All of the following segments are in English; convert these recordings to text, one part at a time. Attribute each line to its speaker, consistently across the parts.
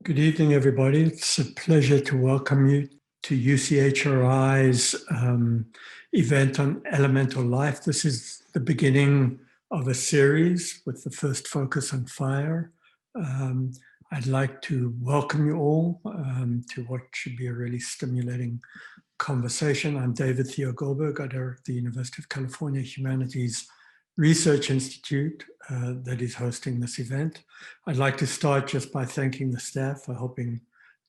Speaker 1: Good evening, everybody. It's a pleasure to welcome you to UCHRI's event on elemental life. This is the beginning of a series with the first focus on fire. I'd like to welcome you all to what should be a really stimulating conversation. I'm David Theo Goldberg. I direct the University of California Humanities Research Institute that is hosting this event. I'd like to start just by thanking the staff for helping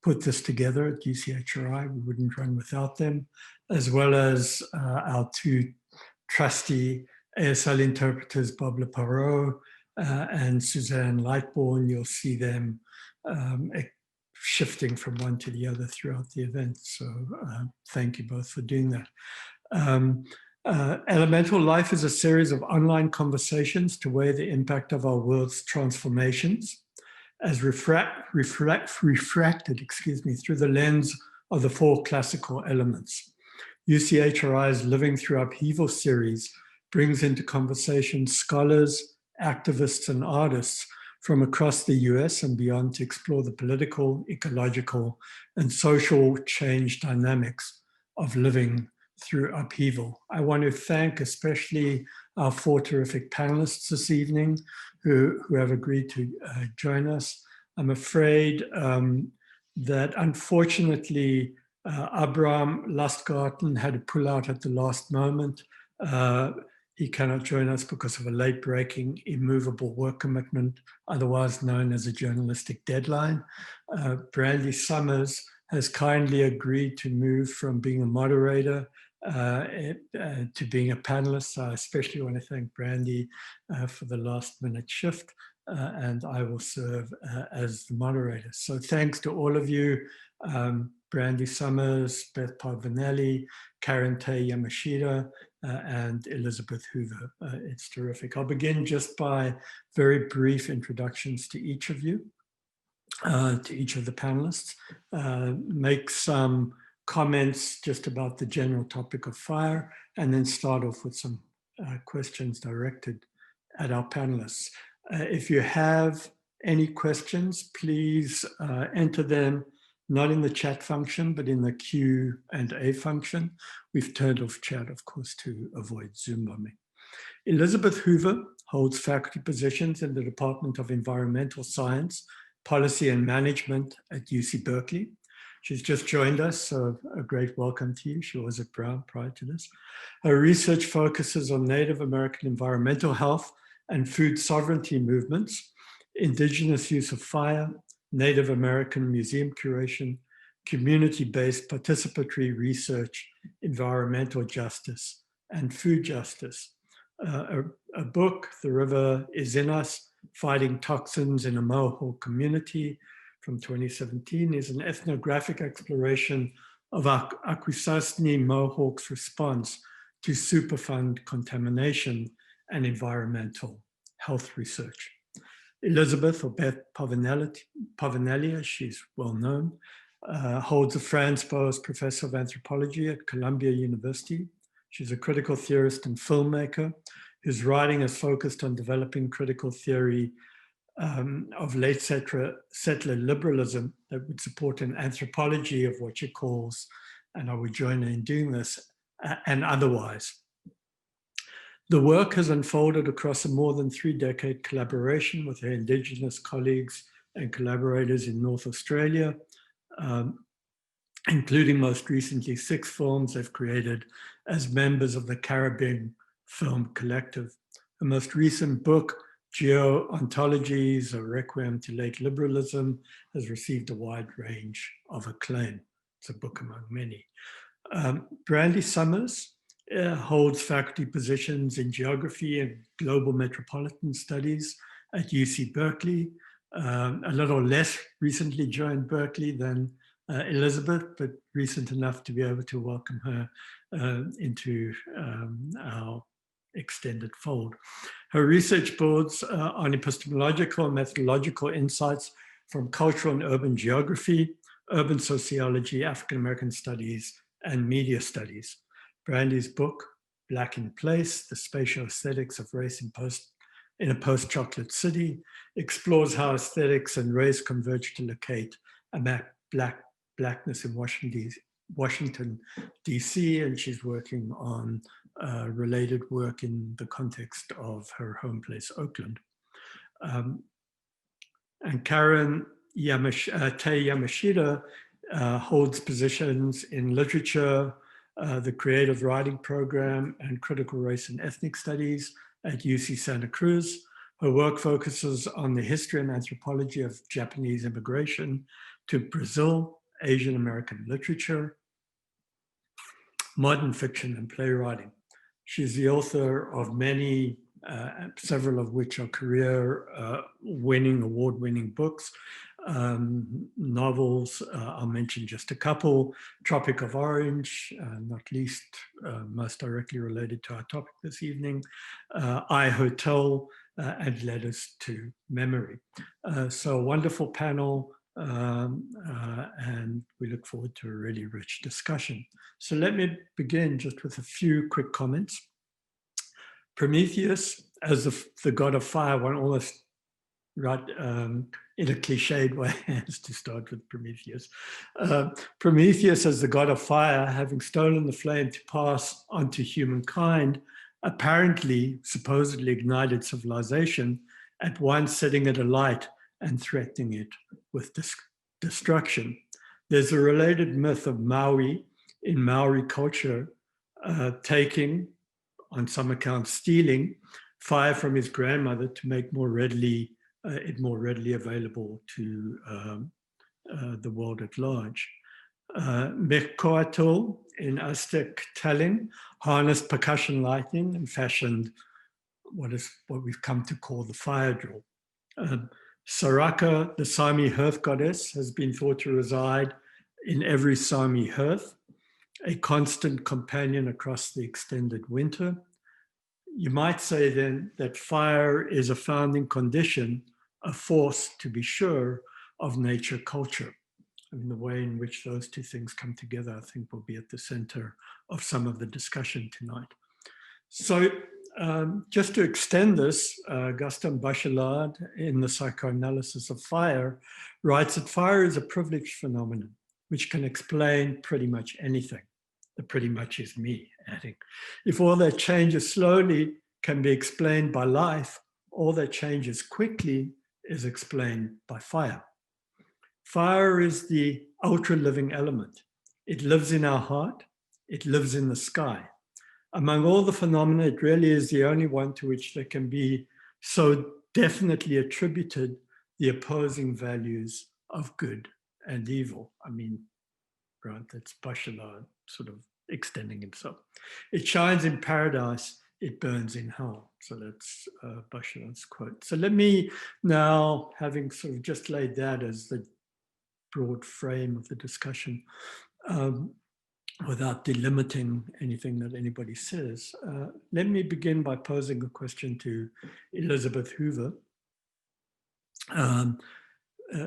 Speaker 1: put this together at UCHRI. We wouldn't run without them, as well as our two trusty ASL interpreters, Bob Leparot and Suzanne Lightbourne. You'll see them shifting from one to the other throughout the event. So thank you both for doing that. Elemental Life is a series of online conversations to weigh the impact of our world's transformations as refracted through the lens of the four classical elements. UCHRI's Living Through Upheaval series brings into conversation scholars, activists, and artists from across the US and beyond to explore the political, ecological, and social change dynamics of living through upheaval. I want to thank especially our four terrific panelists this evening who have agreed to join us. I'm afraid that unfortunately Abrahm Lustgarten had to pull out at the last moment. He cannot join us because of a late-breaking, immovable work commitment, otherwise known as a journalistic deadline. Brandi Summers has kindly agreed to move from being a moderator to being a panelist. So I especially want to thank Brandi for the last-minute shift, and I will serve as the moderator. So thanks to all of you, Brandi Summers, Beth Povinelli, Karen Tei Yamashita, and Elizabeth Hoover. It's terrific. I'll begin just by very brief introductions to each of you, to each of the panelists, make some comments just about the general topic of fire, and then start off with some questions directed at our panelists. If you have any questions, please enter them not in the chat function, but in the Q&A function. We've turned off chat, of course, to avoid Zoom bombing. Elizabeth Hoover holds faculty positions in the Department of Environmental Science, Policy and Management at UC Berkeley. She's just joined us, so a great welcome to you. She was at Brown prior to this. Her research focuses on Native American environmental health and food sovereignty movements, indigenous use of fire, Native American museum curation, community-based participatory research, environmental justice, and food justice. A book, The River Is In Us, Fighting Toxins in a Mohawk Community, from 2017, is an ethnographic exploration of Akwesasne Mohawk's response to Superfund contamination and environmental health research. Elizabeth, or Beth Povinelli, as she's well known, holds a Franz Boas Professor of Anthropology at Columbia University. She's a critical theorist and filmmaker whose writing is focused on developing critical theory of late settler liberalism that would support an anthropology of what she calls, and I would join her in doing this, and otherwise. The work has unfolded across a more than 3-decade collaboration with her Indigenous colleagues and collaborators in North Australia, including most recently 6 films they've created as members of the Caribbean Film Collective. The most recent book, Geo-Ontologies, A Requiem to Late Liberalism, has received a wide range of acclaim. It's a book among many. Brandi Summers holds faculty positions in geography and global metropolitan studies at UC Berkeley. A little less recently joined Berkeley than Elizabeth, but recent enough to be able to welcome her into our extended fold. Her research builds on epistemological and methodological insights from cultural and urban geography, urban sociology, African American studies, and media studies. Brandi's book, Black in Place, The Spatial Aesthetics of Race in in a post-chocolate city, explores how aesthetics and race converge to locate a blackness in Washington, D.C., and she's working on related work in the context of her home place, Oakland. And Karen Tei Yamashita holds positions in literature, the creative writing program, and critical race and ethnic studies at UC Santa Cruz. Her work focuses on the history and anthropology of Japanese immigration to Brazil, Asian American literature, modern fiction, and playwriting. She's the author of many, several of which are career-winning, award-winning books, novels. I'll mention just a couple: Tropic of Orange, not least most directly related to our topic this evening, I, Hotel, and Letters to Memory. So a wonderful panel, and we look forward to a really rich discussion. So let me begin just with a few quick comments. Prometheus, as the god of fire, one almost right in a cliched way has to start with Prometheus. Prometheus, as the god of fire, having stolen the flame to pass onto humankind, apparently, supposedly ignited civilization, at once setting it alight and threatening it with destruction. There's a related myth of Maui in Maori culture, taking, on some accounts, stealing fire from his grandmother to make it more readily available to the world at large. Mehcoatl in Aztec telling harnessed percussion lightning and fashioned what we've come to call the fire drill. Saraka, the Sami hearth goddess, has been thought to reside in every Sami hearth, a constant companion across the extended winter. You might say then that fire is a founding condition, a force, to be sure, of nature culture. I mean, the way in which those two things come together, I think, will be at the center of some of the discussion tonight. So just to extend this, Gaston Bachelard, in the Psychoanalysis of Fire, writes that fire is a privileged phenomenon, which can explain pretty much anything. The pretty much is me adding. If all that changes slowly can be explained by life, all that changes quickly is explained by fire. Fire is the ultra-living element. It lives in our heart. It lives in the sky. Among all the phenomena, it really is the only one to which there can be so definitely attributed the opposing values of good and evil. I mean, right, that's Bachelard sort of extending himself. It shines in paradise, it burns in hell. So that's Bachelard's quote. So let me now, having sort of just laid that as the broad frame of the discussion, without delimiting anything that anybody says, let me begin by posing a question to Elizabeth Hoover.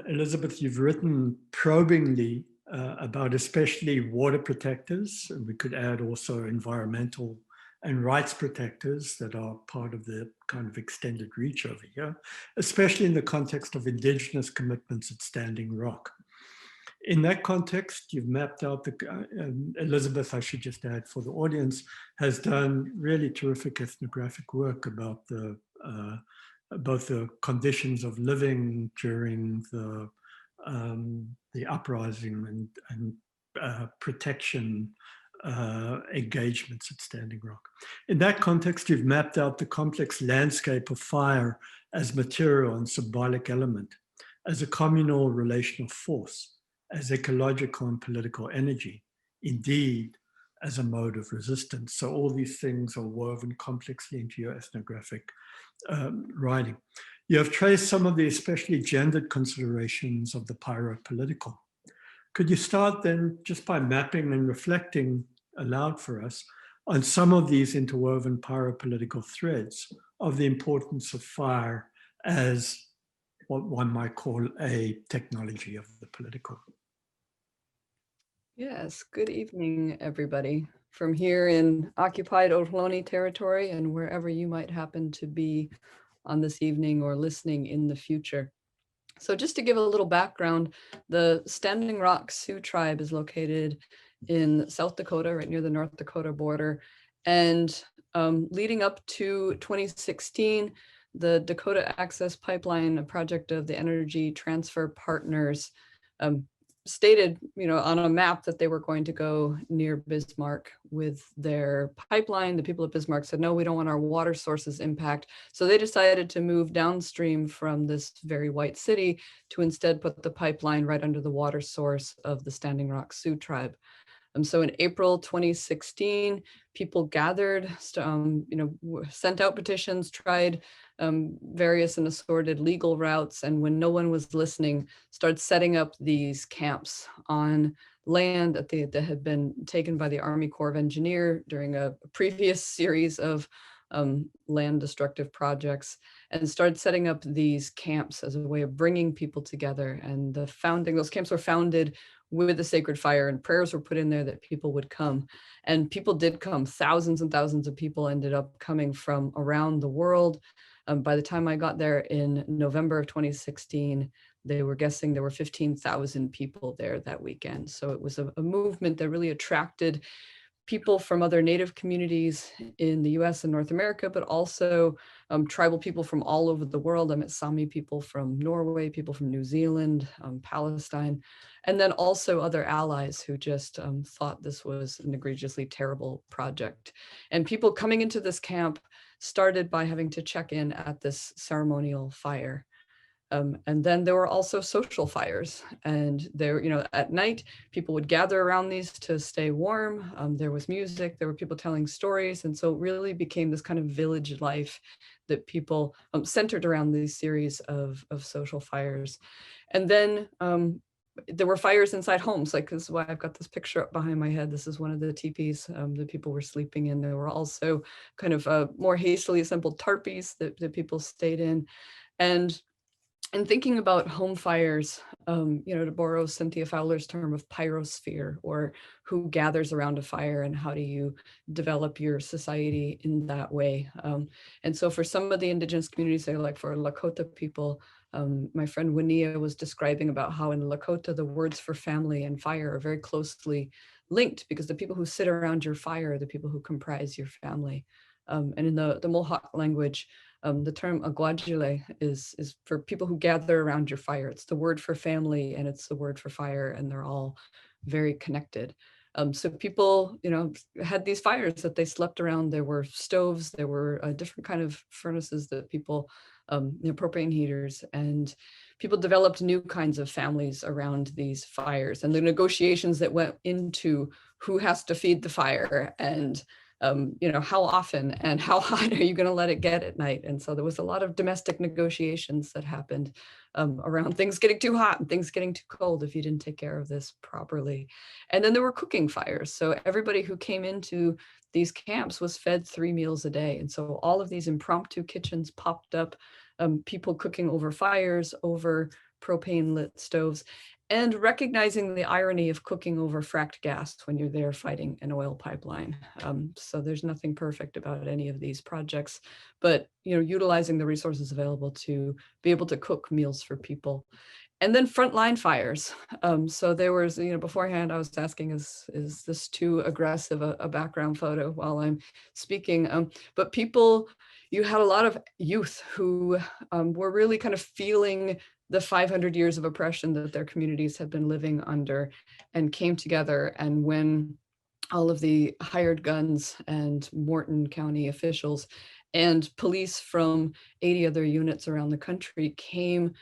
Speaker 1: Elizabeth, you've written probingly about especially water protectors, and we could add also environmental and rights protectors that are part of the kind of extended reach over here, especially in the context of Indigenous commitments at Standing Rock. In that context, you've mapped out Elizabeth, I should just add for the audience, has done really terrific ethnographic work about both the conditions of living during the uprising and protection engagements at Standing Rock. In that context, you've mapped out the complex landscape of fire as material and symbolic element, as a communal relational force, as ecological and political energy, indeed, as a mode of resistance. So all these things are woven complexly into your ethnographic writing. You have traced some of the especially gendered considerations of the pyropolitical. Could you start then just by mapping and reflecting aloud for us on some of these interwoven pyropolitical threads of the importance of fire as what one might call a technology of the political?
Speaker 2: Yes, good evening, everybody. From here in occupied Ohlone territory and wherever you might happen to be on this evening or listening in the future. So just to give a little background, the Standing Rock Sioux tribe is located in South Dakota, right near the North Dakota border. And leading up to 2016, the Dakota Access Pipeline, a project of the Energy Transfer Partners, stated, on a map that they were going to go near Bismarck with their pipeline. The people of Bismarck said, no, we don't want our water sources impact. So they decided to move downstream from this very white city to instead put the pipeline right under the water source of the Standing Rock Sioux tribe. So in April 2016, people gathered, sent out petitions, tried various and assorted legal routes, and when no one was listening, started setting up these camps on land that had been taken by the Army Corps of Engineers during a previous series of land destructive projects, and started setting up these camps as a way of bringing people together. And those camps were founded with the sacred fire, and prayers were put in there that people would come. And people did come. Thousands and thousands of people ended up coming from around the world. By the time I got there in November of 2016, they were guessing there were 15,000 people there that weekend. So it was a movement that really attracted people from other Native communities in the US and North America, but also tribal people from all over the world. I met Sami people from Norway, people from New Zealand, Palestine, and then also other allies who just thought this was an egregiously terrible project. And people coming into this camp started by having to check in at this ceremonial fire. And then there were also social fires, and there, at night, people would gather around these to stay warm. There was music, there were people telling stories. And so it really became this kind of village life that people centered around these series of social fires. And then there were fires inside homes, like this is why I've got this picture up behind my head. This is one of the teepees that people were sleeping in. There were also kind of more hastily assembled tarpies that people stayed in. And thinking about home fires, to borrow Cynthia Fowler's term of pyrosphere, or who gathers around a fire and how do you develop your society in that way. And so for some of the indigenous communities, like for Lakota people, my friend Winia was describing about how in Lakota, the words for family and fire are very closely linked, because the people who sit around your fire are the people who comprise your family. And in the Mohawk language, the term aguajile is for people who gather around your fire. It's the word for family and it's the word for fire, and they're all very connected. So people, had these fires that they slept around. There were stoves, there were different kind of furnaces that people, propane heaters, and people developed new kinds of families around these fires, and the negotiations that went into who has to feed the fire, and how often and how hot are you going to let it get at night? And so there was a lot of domestic negotiations that happened around things getting too hot and things getting too cold if you didn't take care of this properly. And then there were cooking fires. So everybody who came into these camps was fed 3 meals a day. And so all of these impromptu kitchens popped up, people cooking over fires, over propane lit stoves, and recognizing the irony of cooking over fracked gas when you're there fighting an oil pipeline. So there's nothing perfect about any of these projects, but utilizing the resources available to be able to cook meals for people. And then frontline fires. So there was, beforehand I was asking, is this too aggressive a background photo while I'm speaking? But people, you had a lot of youth who were really kind of feeling the 500 years of oppression that their communities had been living under, and came together. And when all of the hired guns and Morton County officials and police from 80 other units around the country came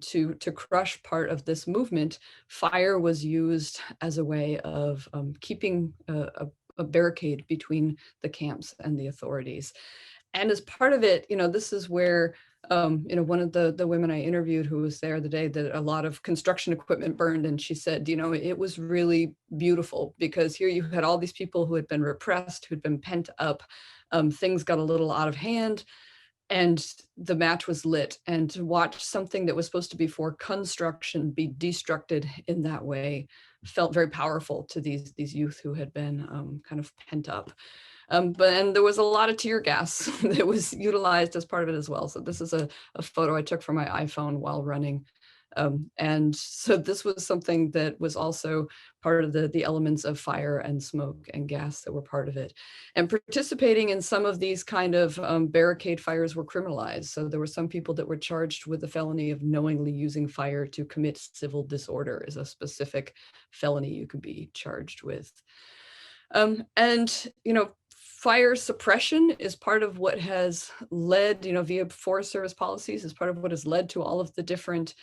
Speaker 2: to crush part of this movement, fire was used as a way of keeping a barricade between the camps and the authorities. And as part of it, this is where, one of the women I interviewed who was there the day that a lot of construction equipment burned, and she said, it was really beautiful, because here you had all these people who had been repressed, who'd been pent up, things got a little out of hand, and the match was lit. And to watch something that was supposed to be for construction be destructed in that way felt very powerful to these youth who had been kind of pent up. And there was a lot of tear gas that was utilized as part of it as well. So this is a photo I took from my iPhone while running. And so this was something that was also part of the elements of fire and smoke and gas that were part of it. And participating in some of these kind of barricade fires were criminalized. So there were some people that were charged with the felony of knowingly using fire to commit civil disorder, is a specific felony you could be charged with. And, you know, fire suppression is part of what has led, you know, via Forest Service policies, is part of what has led to all of the different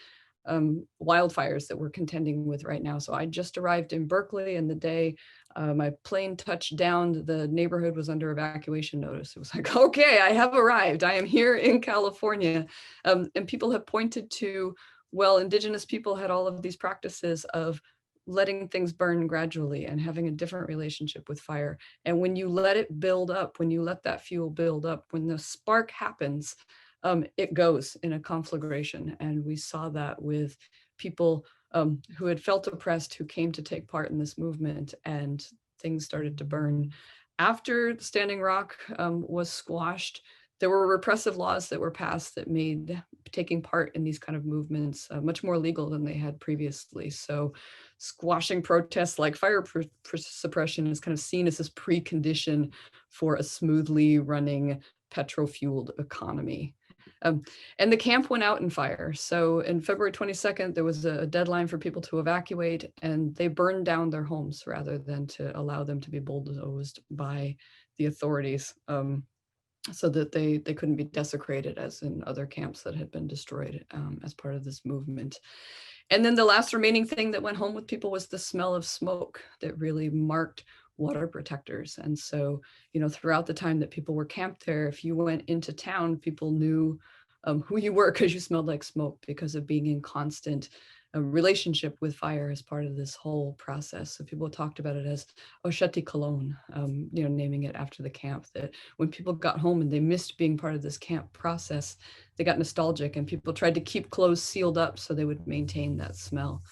Speaker 2: wildfires that we're contending with right now. So I just arrived in Berkeley, and the day my plane touched down, the neighborhood was under evacuation notice. It was like, okay, I have arrived. I am here in California. And people have pointed to, well, Indigenous people had all of these practices of letting things burn gradually and having a different relationship with fire. And when you let it build up, when you let that fuel build up, when the spark happens, it goes in a conflagration. And we saw that with people who had felt oppressed, who came to take part in this movement, and things started to burn. After Standing Rock was squashed, there were repressive laws that were passed that made taking part in these kind of movements much more legal than they had previously. So squashing protests like fire suppression is kind of seen as this precondition for a smoothly running petrol-fueled economy. And the camp went out in fire. So in February 22nd, there was a deadline for people to evacuate, and they burned down their homes rather than to allow them to be bulldozed by the authorities, so that they couldn't be desecrated as in other camps that had been destroyed as part of this movement. And then the last remaining thing that went home with people was the smell of smoke that really marked water protectors. And so, you know, throughout the time that people were camped there, if you went into town, people knew who you were because you smelled like smoke, because of being in constant relationship with fire as part of this whole process. So people talked about it as Osheti Cologne, you know, naming it after the camp, that when people got home and they missed being part of this camp process, they got nostalgic, and people tried to keep clothes sealed up so they would maintain that smell.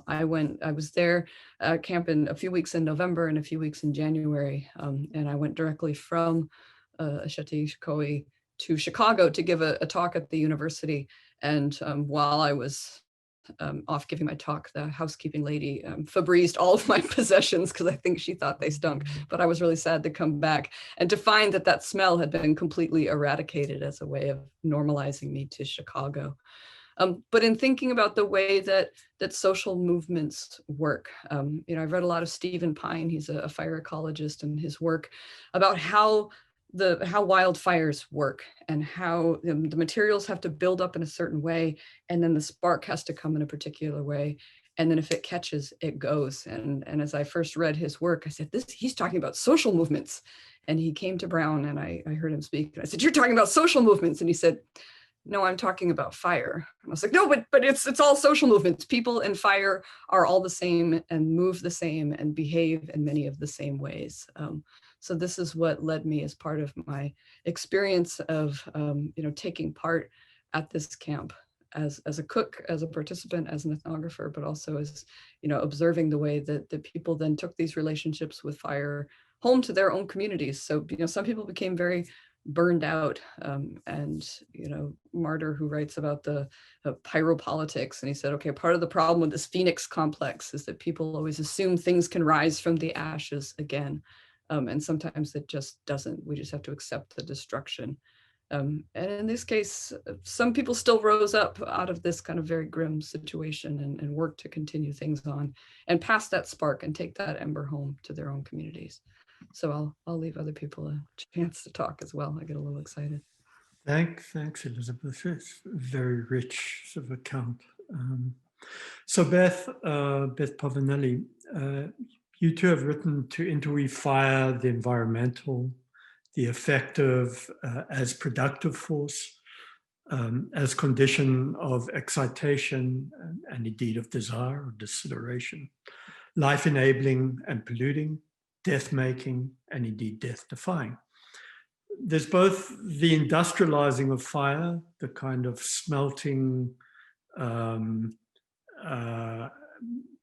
Speaker 2: I was there camping a few weeks in November and a few weeks in January, and I went directly from Osheti Shikoi to Chicago to give a talk at the university. And while I was off giving my talk, the housekeeping lady Febrezed all of my possessions because I think she thought they stunk. But I was really sad to come back and to find that that smell had been completely eradicated as a way of normalizing me to Chicago. But in thinking about the way that social movements work, you know, I've read a lot of Stephen Pine. He's a fire ecologist, and his work about how wildfires work and how the materials have to build up in a certain way, and then the spark has to come in a particular way. And then if it catches, it goes. And as I first read his work, I said, he's talking about social movements. And he came to Brown, and I heard him speak. And I said, you're talking about social movements. And he said, no, I'm talking about fire. And I was like, no, but it's all social movements. People and fire are all the same and move the same and behave in many of the same ways. So this is what led me as part of my experience of, you know, taking part at this camp as a cook, as a participant, as an ethnographer, but also as, you know, observing the way that the people then took these relationships with fire home to their own communities. So, you know, some people became very burned out, and, you know, Martyr, who writes about the pyropolitics, and he said, okay, part of the problem with this Phoenix complex is that people always assume things can rise from the ashes again. And sometimes it just doesn't. We just have to accept the destruction. And in this case, some people still rose up out of this kind of very grim situation and worked to continue things on and pass that spark and take that ember home to their own communities. So I'll leave other people a chance to talk as well. I get a little excited.
Speaker 1: Thanks, Elizabeth. It's a very rich sort of account. So Beth Povinelli, you two have written To Interweave Fire, the environmental, the effective as productive force, as condition of excitation and indeed of desire or desideration, life enabling and polluting, death making, and indeed death defying. There's both the industrializing of fire, the kind of smelting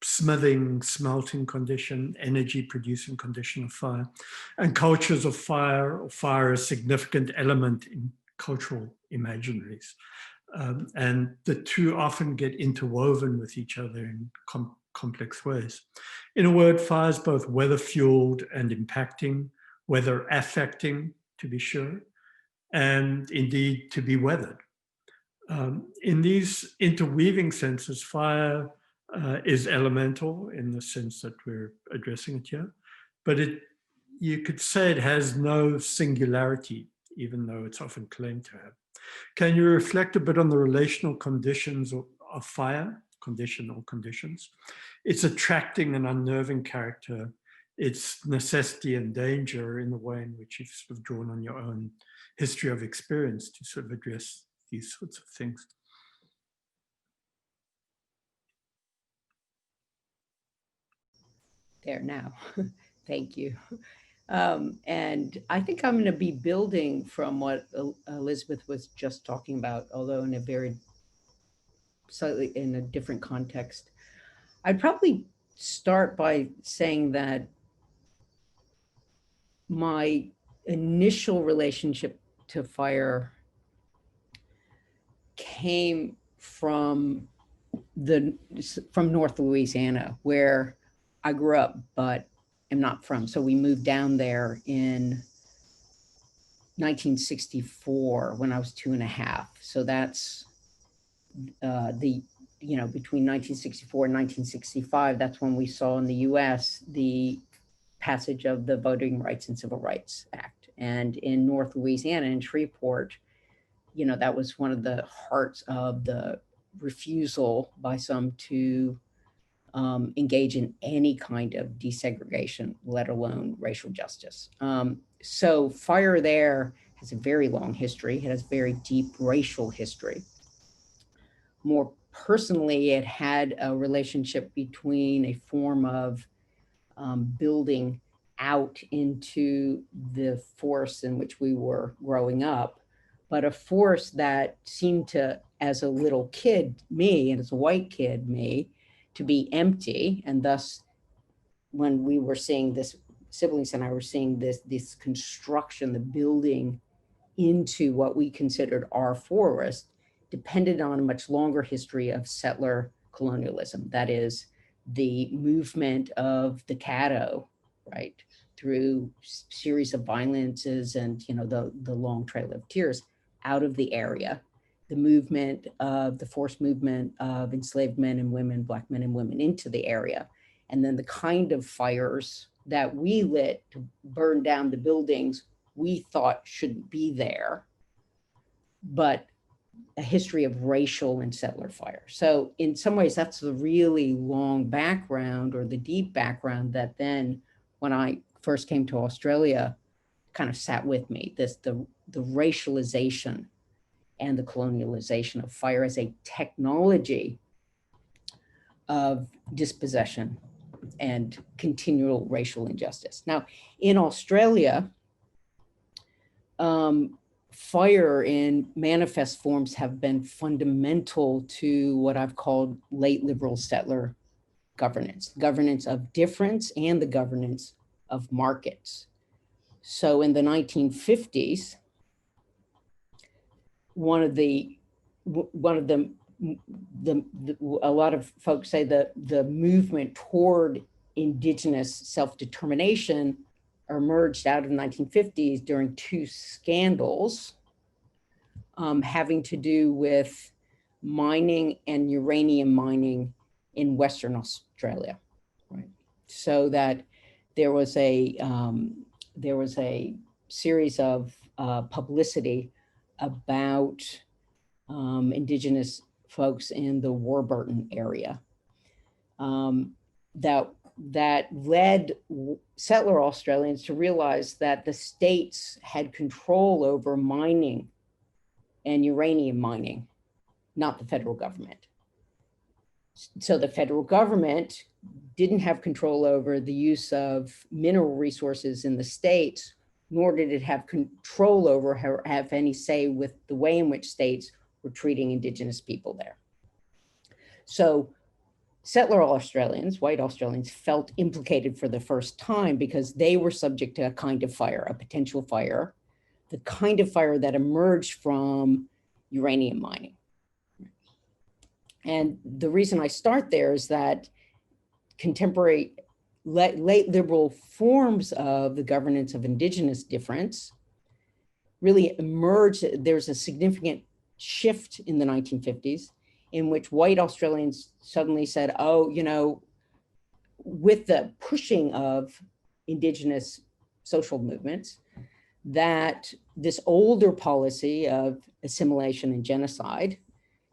Speaker 1: smithing, smelting condition, energy producing condition of fire, and cultures of fire, or fire a significant element in cultural imaginaries. And the two often get interwoven with each other in complex ways. In a word, fire is both weather-fueled and impacting, weather affecting, to be sure, and indeed to be weathered. In these interweaving senses, fire is elemental in the sense that we're addressing it here, but you could say it has no singularity, even though it's often claimed to have. Can you reflect a bit on the relational conditions of fire, conditional conditions, its attracting and unnerving character, its necessity and danger in the way in which you've sort of drawn on your own history of experience to sort of address these sorts of things?
Speaker 3: There now. Thank you. And I think I'm going to be building from what Elizabeth was just talking about, although in a very slightly in a different context. I'd probably start by saying that my initial relationship to fire came from North Louisiana, where I grew up, but am not from. So we moved down there in 1964 when I was 2.5. So that's between 1964 and 1965, that's when we saw in the US the passage of the Voting Rights and Civil Rights Act. And in North Louisiana, in Shreveport, that was one of the hearts of the refusal by some to engage in any kind of desegregation, let alone racial justice. So fire there has a very long history. It has very deep racial history. More personally, it had a relationship between a form of building out into the forest in which we were growing up, but a forest that seemed to, as a little kid, me, and as a white kid, me, to be empty. And thus, when we were seeing this, siblings and I were seeing this construction, the building into what we considered our forest, depended on a much longer history of settler colonialism. That is, the movement of the Caddo, right, through series of violences and the long trail of tears out of the area, the movement of the forced movement of enslaved men and women, Black men and women into the area, and then the kind of fires that we lit to burn down the buildings we thought shouldn't be there, but a history of racial and settler fire. So in some ways, that's the really long background, or the deep background, that then when I first came to Australia kind of sat with me, the racialization and the colonialization of fire as a technology of dispossession and continual racial injustice. Now, in Australia, fire in manifest forms have been fundamental to what I've called late liberal settler governance of difference and the governance of markets. So in the 1950s, a lot of folks say the movement toward Indigenous self-determination emerged out of the 1950s during two scandals having to do with mining and uranium mining in Western Australia, right? So that there was a series of publicity about Indigenous folks in the Warburton area that led settler Australians to realize that the states had control over mining and uranium mining, not the federal government. So the federal government didn't have control over the use of mineral resources in the states, nor did it have control over or have any say with the way in which states were treating Indigenous people there. So settler Australians, white Australians, felt implicated for the first time because they were subject to a kind of fire, a potential fire, the kind of fire that emerged from uranium mining. And the reason I start there is that contemporary late liberal forms of the governance of indigenous difference really emerged. There's a significant shift in the 1950s in which white Australians suddenly said, oh, you know, with the pushing of indigenous social movements, that this older policy of assimilation and genocide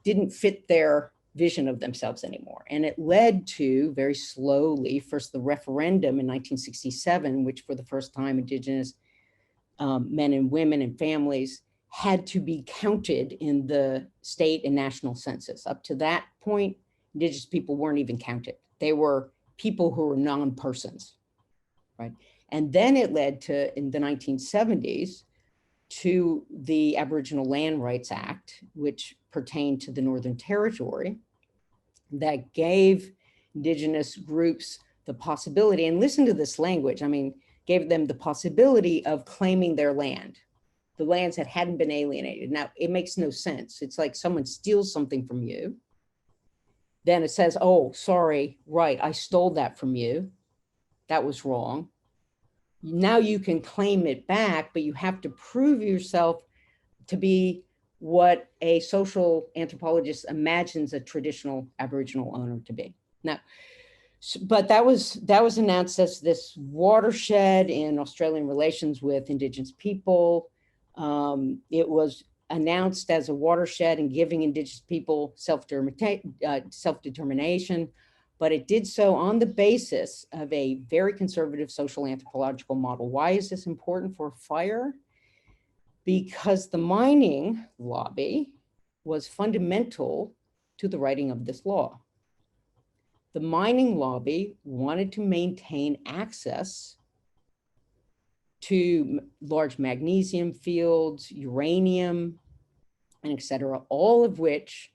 Speaker 3: didn't fit their vision of themselves anymore. And it led to, very slowly, first the referendum in 1967, which for the first time indigenous men and women and families had to be counted in the state and national census. Up to that point, indigenous people weren't even counted. They were people who were non-persons, right? And then it led to, in the 1970s, to the Aboriginal Land Rights Act, which pertained to the Northern Territory, that gave indigenous groups the possibility, and listen to this language, I mean, gave them the possibility of claiming their land, the lands that hadn't been alienated. Now, it makes no sense. It's like someone steals something from you, then it says, oh, sorry, right, I stole that from you. That was wrong. Now you can claim it back, but you have to prove yourself to be what a social anthropologist imagines a traditional Aboriginal owner to be. Now, but that was announced as this watershed in Australian relations with Indigenous people. It was announced as a watershed in giving Indigenous people self-determination, but it did so on the basis of a very conservative social anthropological model. Why is this important for FIRE? Because the mining lobby was fundamental to the writing of this law. The mining lobby wanted to maintain access to large magnesium fields, uranium, and et cetera, all of which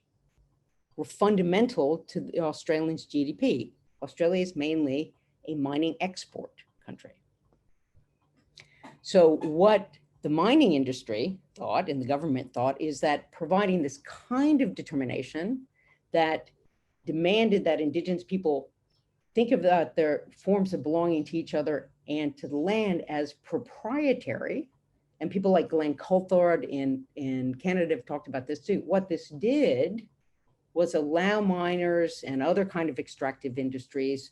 Speaker 3: were fundamental to the Australians' GDP. Australia is mainly a mining export country. So what the mining industry thought and the government thought is that providing this kind of determination that demanded that Indigenous people think of their forms of belonging to each other and to the land as proprietary, and people like Glenn Coulthard in Canada have talked about this too. What this did was allow miners and other kind of extractive industries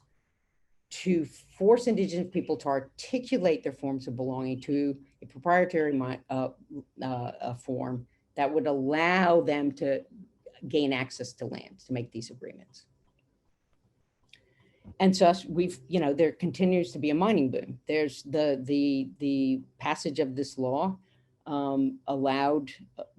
Speaker 3: to force Indigenous people to articulate their forms of belonging to a proprietary form that would allow them to gain access to land, to make these agreements. And so we've, you know, there continues to be a mining boom. There's the passage of this law allowed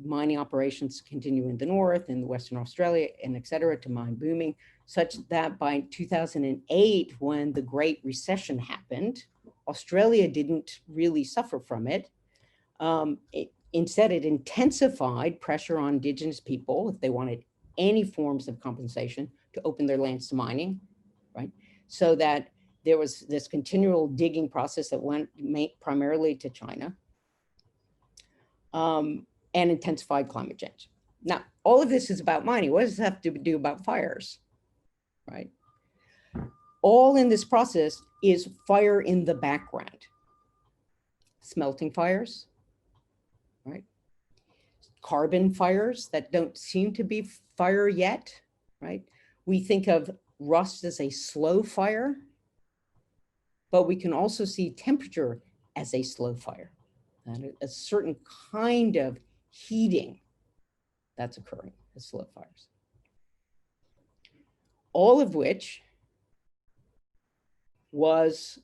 Speaker 3: mining operations to continue in the north, in the Western Australia, and et cetera, to mine booming, such that by 2008, when the Great Recession happened, Australia didn't really suffer from it. Instead, it intensified pressure on Indigenous people, if they wanted any forms of compensation, to open their lands to mining, right? So that there was this continual digging process that went primarily to China, and intensified climate change. Now, all of this is about mining. What does this have to do about fires, right? All in this process is fire in the background. Smelting fires, right? Carbon fires that don't seem to be fire yet, right? We think of rust as a slow fire, but we can also see temperature as a slow fire, and a certain kind of heating that's occurring as slow fires. All of which was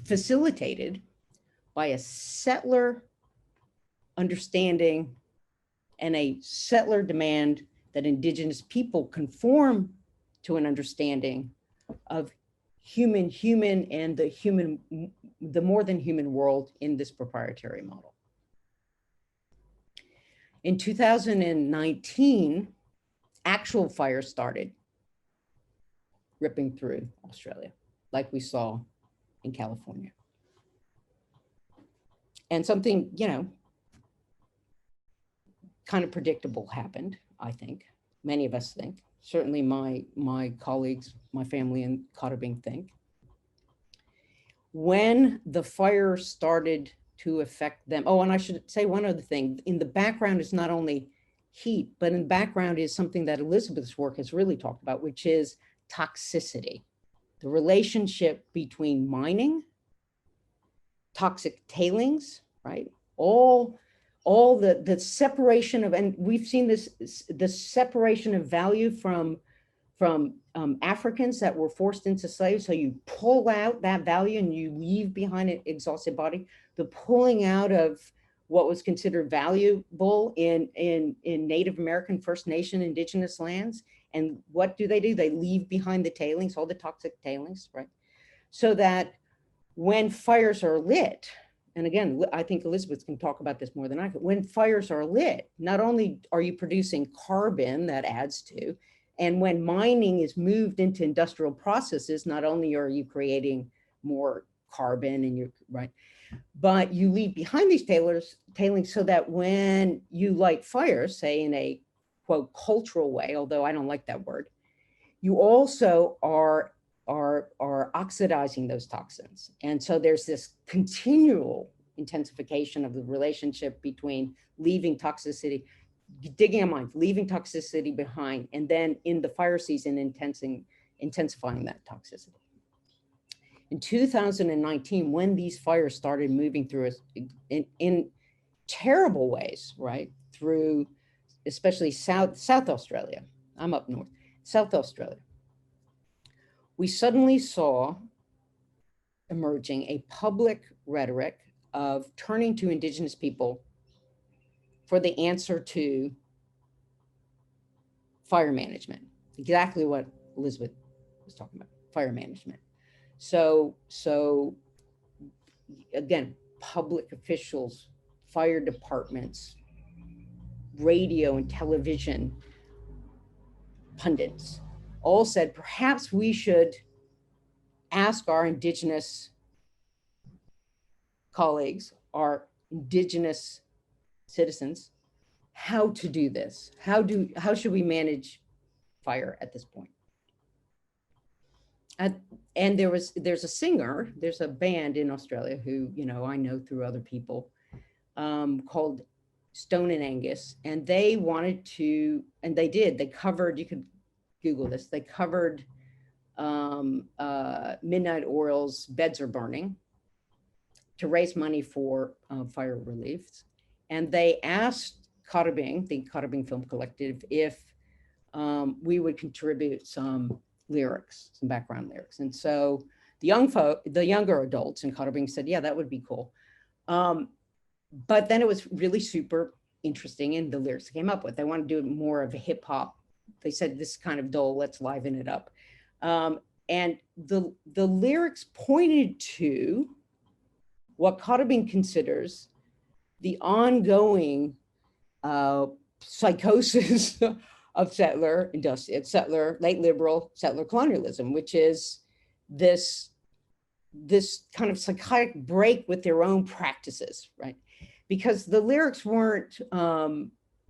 Speaker 3: facilitated by a settler understanding and a settler demand that Indigenous people conform to an understanding of human and the more than human world in this proprietary model. In 2019, actual fires started ripping through Australia, like we saw in California. And something, you know, kind of predictable happened, I think. Many of us think. Certainly my colleagues, my family in Katabing think. When the fire started to affect them, oh, and I should say one other thing. In the background is not only heat, but in the background is something that Elizabeth's work has really talked about, which is toxicity. The relationship between mining, toxic tailings, right? All the separation of, and we've seen this, the separation of value from Africans that were forced into slaves. So you pull out that value and you leave behind an exhausted body. The pulling out of what was considered valuable in Native American, First Nation, indigenous lands. And what do? They leave behind the tailings, all the toxic tailings, right? So that when fires are lit, and again, I think Elizabeth can talk about this more than I can, when fires are lit, not only are you producing carbon that adds to, and when mining is moved into industrial processes, not only are you creating more carbon and you're, right, but you leave behind these tailings so that when you light fires, say in a quote cultural way, although I don't like that word, you also are oxidizing those toxins. And so there's this continual intensification of the relationship between leaving toxicity, digging a mine, leaving toxicity behind, and then in the fire season, intensifying that toxicity. In 2019, when these fires started moving through us in terrible ways, right? Through especially South Australia, I'm up north, South Australia, we suddenly saw emerging a public rhetoric of turning to Indigenous people for the answer to fire management. Exactly what Elizabeth was talking about, fire management. So again, public officials, fire departments, radio and television pundits all said, perhaps we should ask our Indigenous colleagues, our Indigenous citizens, how to do this. How should we manage fire at this point? And there's a singer, there's a band in Australia who, you know, I know through other people, called Stone and Angus, and they wanted to, and they did, they covered, you could Google this, they covered Midnight Oil's Beds Are Burning to raise money for fire relief. And they asked Katabing, the Katabing Film Collective, if we would contribute some lyrics, some background lyrics. And so the younger adults in Katabing said, yeah, that would be cool. But then it was really super interesting in the lyrics they came up with. They want to do more of a hip hop. They said, this is kind of dull, let's liven it up. And the lyrics pointed to what Katabing considers the ongoing psychosis of settler, late liberal settler colonialism, which is this kind of psychotic break with their own practices, right? Because the lyrics weren't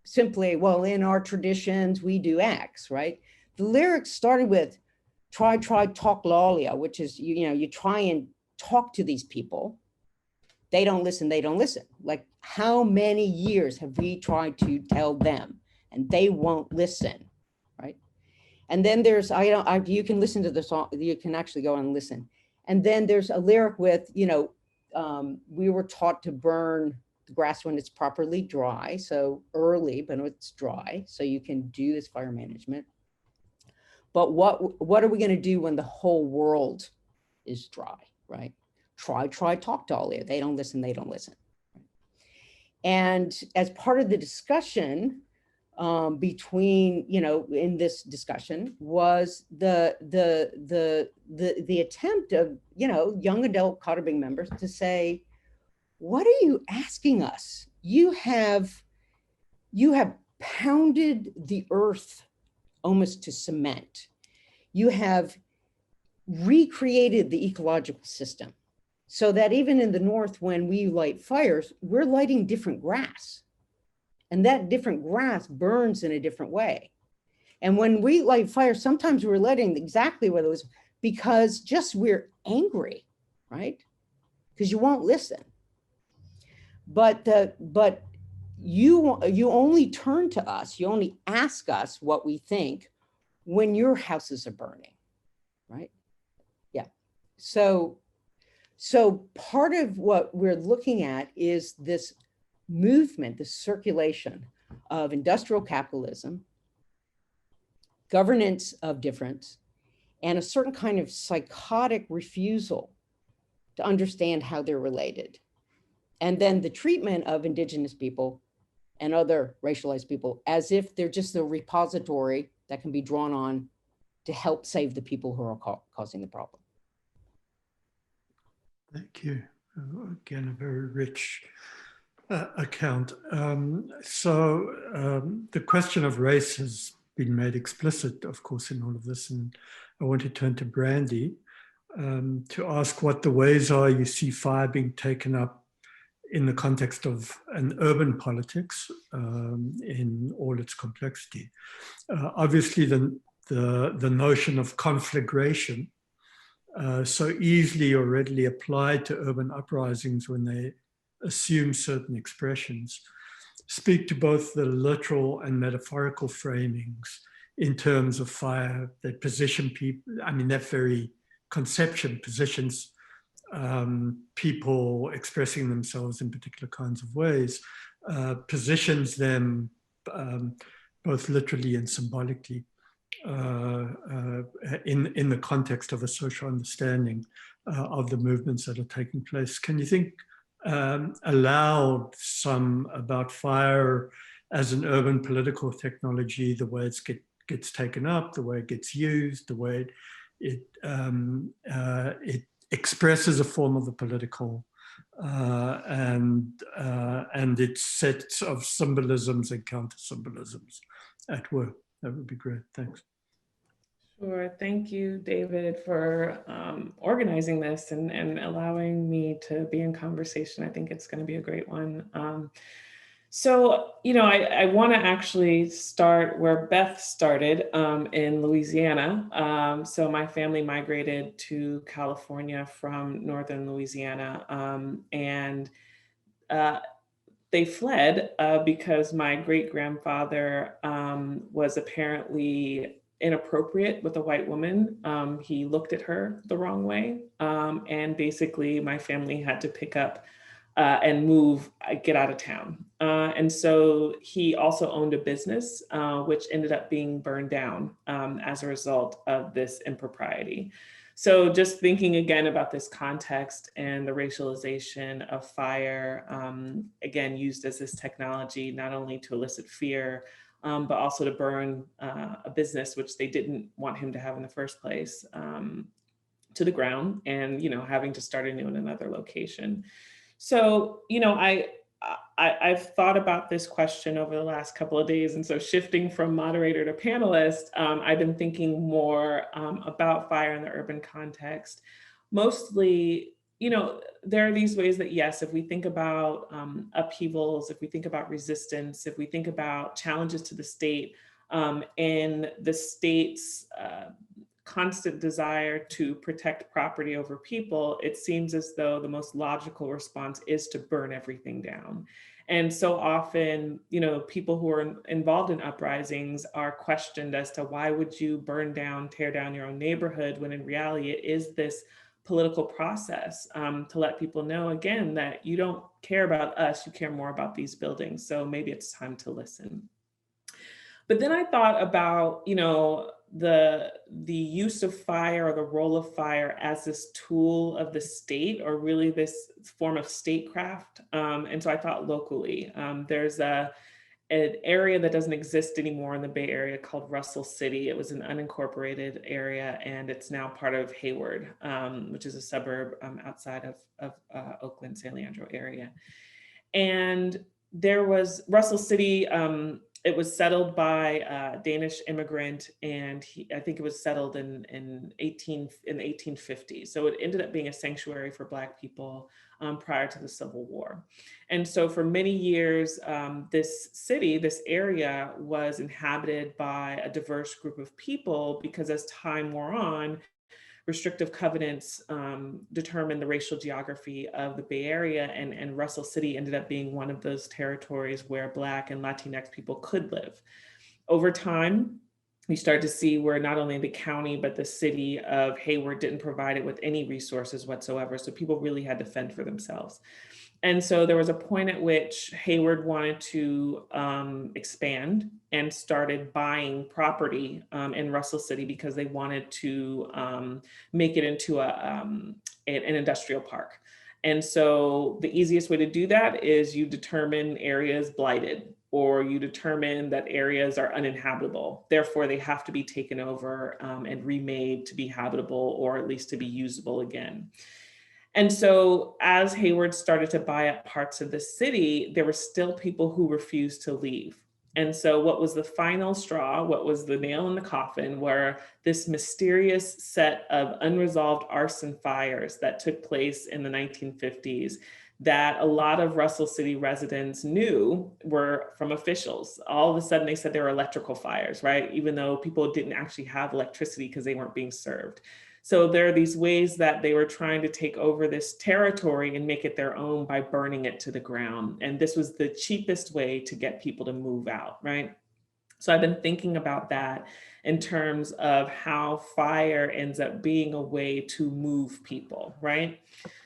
Speaker 3: simply, well, in our traditions, we do X, right? The lyrics started with try, talk lalia, which is, you try and talk to these people. They don't listen. Like, how many years have we tried to tell them and they won't listen, right? And then there's, you can listen to the song, you can actually go and listen. And then there's a lyric with, we were taught to burn the grass when it's properly dry. So early, but it's dry. So you can do this fire management. But what are we going to do when the whole world is dry, right? Try, talk to Alia. They don't listen. And as part of the discussion between, in this discussion was the attempt of, young adult Katabing members to say, what are you asking us? You have pounded the earth almost to cement. You have recreated the ecological system so that even in the North, when we light fires, we're lighting different grass. And that different grass burns in a different way. And when we light fires, sometimes we're lighting exactly what it was, because just we're angry, right? Because you won't listen. But you only turn to us, you only ask us what we think when your houses are burning, right? Yeah. So part of what we're looking at is this movement, the circulation of industrial capitalism, governance of difference, and a certain kind of psychotic refusal to understand how they're related. And then the treatment of Indigenous people and other racialized people as if they're just a repository that can be drawn on to help save the people who are causing the problem.
Speaker 1: Thank you. Again, a very rich account. The question of race has been made explicit, of course, in all of this. And I want to turn to Brandi to ask what the ways are you see fire being taken up in the context of an urban politics in all its complexity. Obviously, the notion of conflagration so easily or readily applied to urban uprisings when they assume certain expressions, speak to both the literal and metaphorical framings in terms of fire that position people, I mean, that very conception positions people expressing themselves in particular kinds of ways, positions them both literally and symbolically in the context of a social understanding of the movements that are taking place. Can you think aloud some about fire as an urban political technology, the way it gets taken up, the way it gets used, the way it expresses a form of the political and its sets of symbolisms and counter-symbolisms at work? That would be great. Thanks.
Speaker 4: Sure. Thank you, David, for organizing this and allowing me to be in conversation. I think it's going to be a great one. So, I want to actually start where Beth started in Louisiana. So my family migrated to California from northern Louisiana, and they fled because my great-grandfather was apparently inappropriate with a white woman. He looked at her the wrong way. And basically my family had to pick up and move, get out of town. And so he also owned a business, which ended up being burned down as a result of this impropriety. So just thinking again about this context and the racialization of fire, again, used as this technology, not only to elicit fear, but also to burn a business, which they didn't want him to have in the first place, to the ground, and, having to start anew in another location. So, I've thought about this question over the last couple of days. And so shifting from moderator to panelist, I've been thinking more about fire in the urban context. Mostly, there are these ways that, yes, if we think about upheavals, if we think about resistance, if we think about challenges to the state and the state's constant desire to protect property over people, it seems as though the most logical response is to burn everything down. And so often, people who are involved in uprisings are questioned as to why would you burn down, tear down your own neighborhood, when in reality it is this political process to let people know, again, that you don't care about us, you care more about these buildings. So maybe it's time to listen. But then I thought about, the use of fire or the role of fire as this tool of the state, or really this form of statecraft. And so I thought locally, there's an area that doesn't exist anymore in the Bay Area called Russell City. It was an unincorporated area, and it's now part of Hayward, which is a suburb outside of Oakland, San Leandro area. And there was Russell City it was settled by a Danish immigrant, and I think it was settled in the 1850s. So it ended up being a sanctuary for Black people prior to the Civil War. And so for many years, this city, this area was inhabited by a diverse group of people, because as time wore on, restrictive covenants determined the racial geography of the Bay Area, and Russell City ended up being one of those territories where Black and Latinx people could live. Over time, we started to see where not only the county, but the city of Hayward didn't provide it with any resources whatsoever. So people really had to fend for themselves. And so there was a point at which Hayward wanted to expand and started buying property in Russell City, because they wanted to make it into an industrial park. And so the easiest way to do that is you determine areas blighted, or you determine that areas are uninhabitable. Therefore, they have to be taken over and remade to be habitable, or at least to be usable again. And so as Hayward started to buy up parts of the city, there were still people who refused to leave. And so what was the final straw, what was the nail in the coffin, were this mysterious set of unresolved arson fires that took place in the 1950s, that a lot of Russell City residents knew were from officials. All of a sudden they said they were electrical fires, right? Even though people didn't actually have electricity because they weren't being served. So there are these ways that they were trying to take over this territory and make it their own by burning it to the ground. And this was the cheapest way to get people to move out, right? So I've been thinking about that in terms of how fire ends up being a way to move people, right?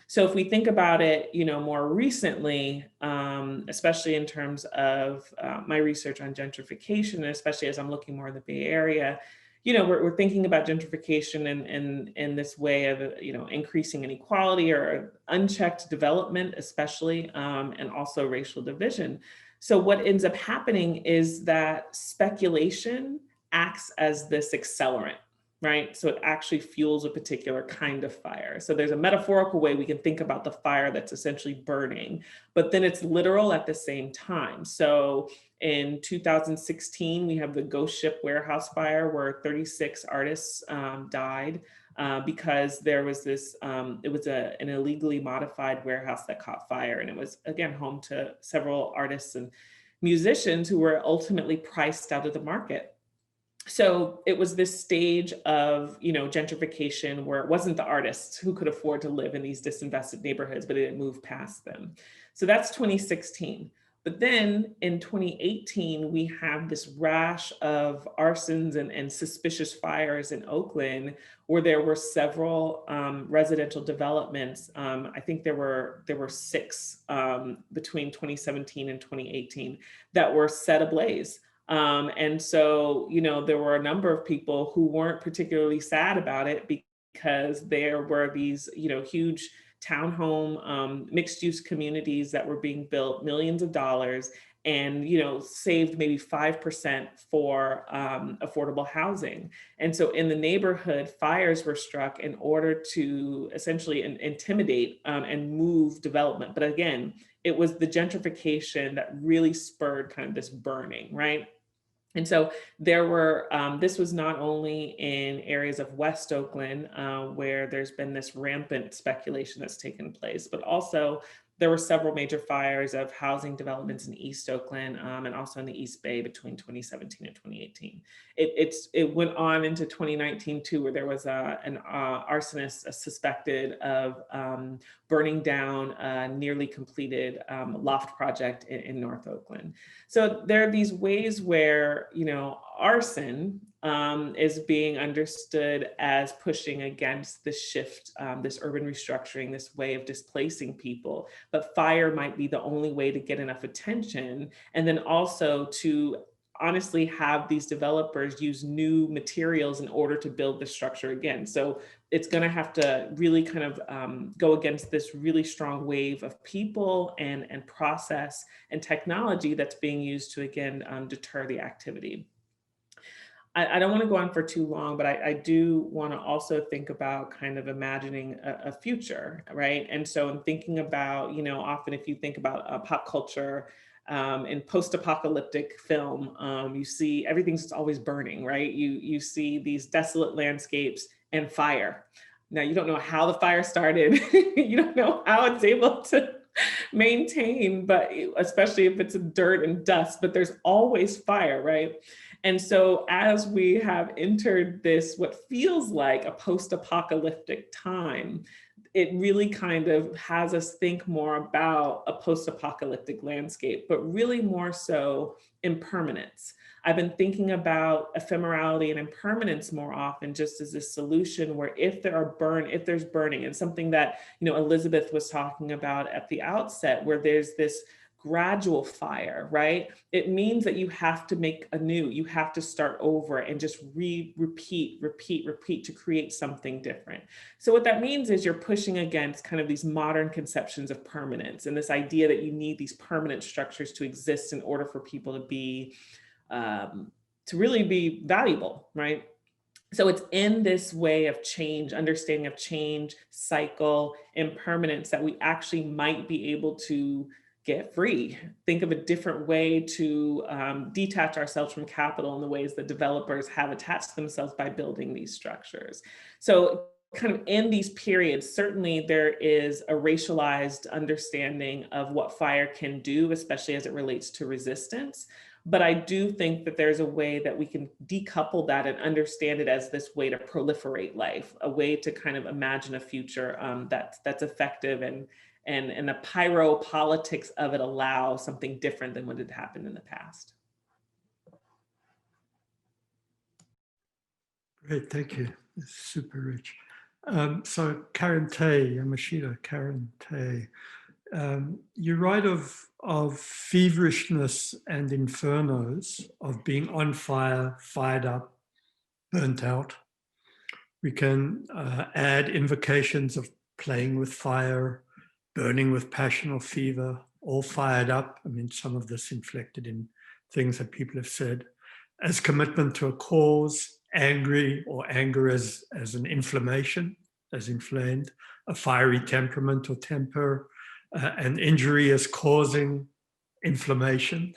Speaker 4: So if we think about it, more recently, especially in terms of my research on gentrification, and especially as I'm looking more in the Bay Area, we're thinking about gentrification in this way of, increasing inequality or unchecked development, especially, and also racial division. So what ends up happening is that speculation acts as this accelerant, right? So it actually fuels a particular kind of fire. So there's a metaphorical way we can think about the fire that's essentially burning, but then it's literal at the same time. So in 2016, we have the Ghost Ship Warehouse fire, where 36 artists died because there was this, it was an illegally modified warehouse that caught fire. And it was, again, home to several artists and musicians who were ultimately priced out of the market. So it was this stage of, gentrification, where it wasn't the artists who could afford to live in these disinvested neighborhoods, but it didn't move past them. So that's 2016. But then in 2018, we have this rash of arsons and suspicious fires in Oakland, where there were several residential developments. I think there were 6 between 2017 and 2018 that were set ablaze. And so, there were a number of people who weren't particularly sad about it, because there were these, huge townhome mixed use communities that were being built, millions of dollars, and saved maybe 5% for affordable housing. And so in the neighborhood, fires were struck in order to essentially intimidate and move development. But again, it was the gentrification that really spurred kind of this burning, right? And so there were, this was not only in areas of West Oakland, where there's been this rampant speculation that's taken place, but also there were several major fires of housing developments in East Oakland and also in the East Bay between 2017 and 2018. It went on into 2019 too, where there was an arsonist suspected of burning down a nearly completed loft project in North Oakland. So there are these ways where, arson is being understood as pushing against the shift, this urban restructuring, this way of displacing people, but fire might be the only way to get enough attention. And then also to honestly have these developers use new materials in order to build the structure again. So it's going to have to really kind of go against this really strong wave of people and process and technology that's being used to, again, deter the activity. I don't want to go on for too long, but I do want to also think about kind of imagining a future, right? And so in thinking about, often if you think about pop culture In post-apocalyptic film, you see everything's always burning, right? You see these desolate landscapes and fire. Now, you don't know how the fire started. You don't know how it's able to maintain, but especially if it's dirt and dust, but there's always fire, right? And so as we have entered this, what feels like a post-apocalyptic time, it really kind of has us think more about a post-apocalyptic landscape, but really more so impermanence. I've been thinking about ephemerality and impermanence more often, just as a solution where if there's burning, and something that, you know, Elizabeth was talking about at the outset, where there's this gradual fire, right? It means that you have to make anew, you have to start over and just repeat to create something different. So what that means is you're pushing against kind of these modern conceptions of permanence and this idea that you need these permanent structures to exist in order for people to be, to really be valuable, right? So it's in this way of change, understanding of change, cycle, impermanence, that we actually might be able to get free, think of a different way to detach ourselves from capital in the ways that developers have attached themselves by building these structures. So kind of in these periods, certainly there is a racialized understanding of what fire can do, especially as it relates to resistance. But I do think that there's a way that we can decouple that and understand it as this way to proliferate life, a way to kind of imagine a future that's effective, and the pyropolitics of it allow something different than what had happened in the past.
Speaker 1: Great, thank you. It's super rich. So Karen Tei Yamashita, Karen Tei, you write of feverishness and infernos, of being on fire, fired up, burnt out. We can add invocations of playing with fire, burning with passion or fever, all fired up. I mean, some of this inflected in things that people have said, as commitment to a cause, angry or anger as an inflammation, as inflamed, a fiery temperament or temper, an injury as causing inflammation.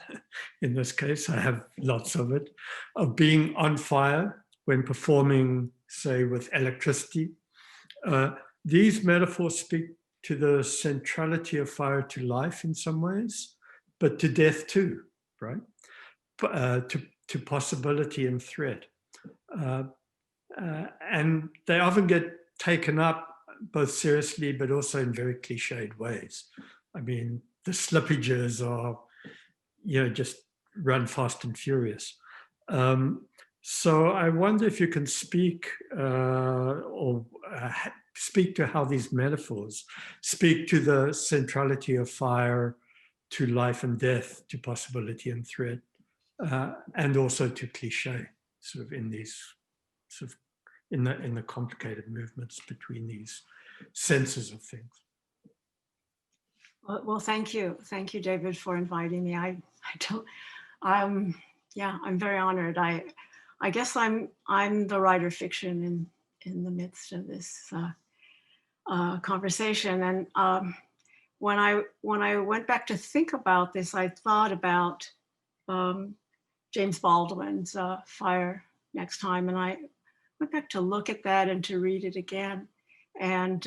Speaker 1: In this case, I have lots of it, of being on fire when performing, say, with electricity. These metaphors speak to the centrality of fire to life in some ways, but to death too, right? To possibility and threat. And they often get taken up both seriously, but also in very cliched ways. I mean, the slippages are, you know, just run fast and furious. So I wonder if you can speak speak to how these metaphors speak to the centrality of fire, to life and death, to possibility and threat, and also to cliche, sort of in these sort of in the complicated movements between these senses of things.
Speaker 5: Well, thank you, David, for inviting me. Yeah, I'm very honored. I guess I'm the writer of fiction in the midst of this conversation. And when I went back to think about this, I thought about James Baldwin's Fire Next Time, and I went back to look at that and to read it again. And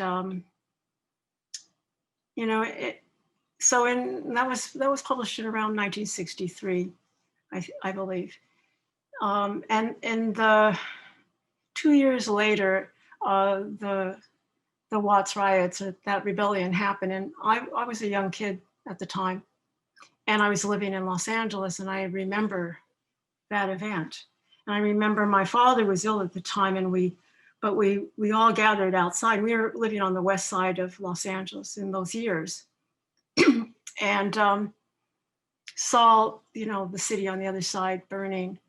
Speaker 5: you know, that was published in around 1963, I believe. And the 2 years later, the Watts riots, that rebellion happened, and I was a young kid at the time, and I was living in Los Angeles, and I remember that event. And I remember my father was ill at the time, and we all gathered outside. We were living on the west side of Los Angeles in those years, and saw, you know, the city on the other side burning.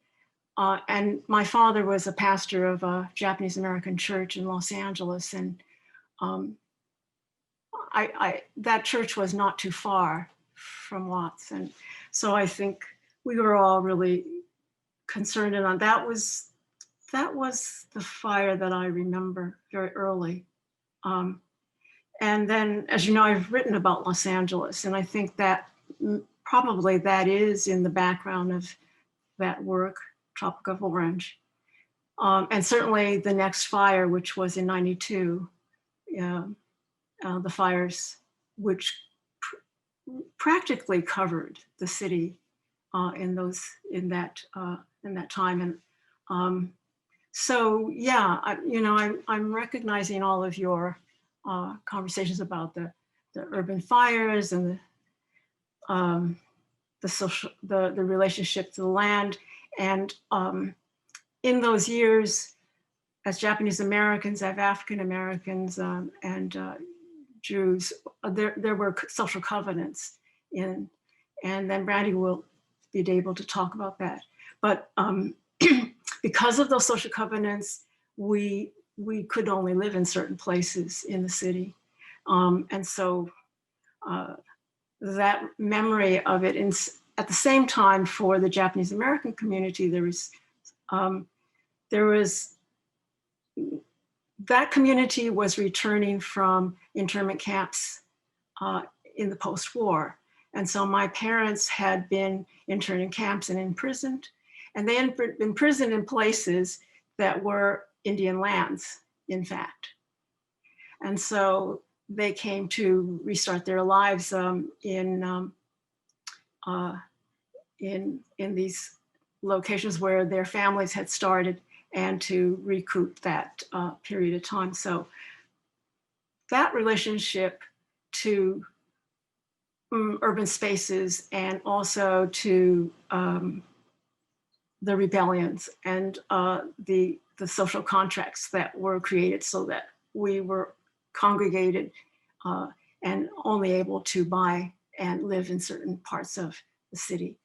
Speaker 5: And my father was a pastor of a Japanese American church in Los Angeles, and that church was not too far from Watts, and so I think we were all really concerned, and that was the fire that I remember very early. And then, as you know, I've written about Los Angeles, and I think that probably that is in the background of that work, Tropic of Orange. And certainly the next fire, which was in '92, the fires which practically covered the city in that time. And so yeah, I'm recognizing all of your conversations about the urban fires and the relationship to the land. And in those years, as Japanese Americans, as African Americans, and Jews, there were social covenants and then Brandi will be able to talk about that. But because of those social covenants, we could only live in certain places in the city. And so that memory of it, at the same time for the Japanese American community, there was that community was returning from internment camps in the post-war. And so my parents had been interned in camps and imprisoned, and they had been imprisoned in places that were Indian lands, in fact. And so they came to restart their lives in these locations where their families had started, and to recoup that period of time. So that relationship to urban spaces and also to the rebellions and the social contracts that were created so that we were congregated and only able to buy and live in certain parts of the city.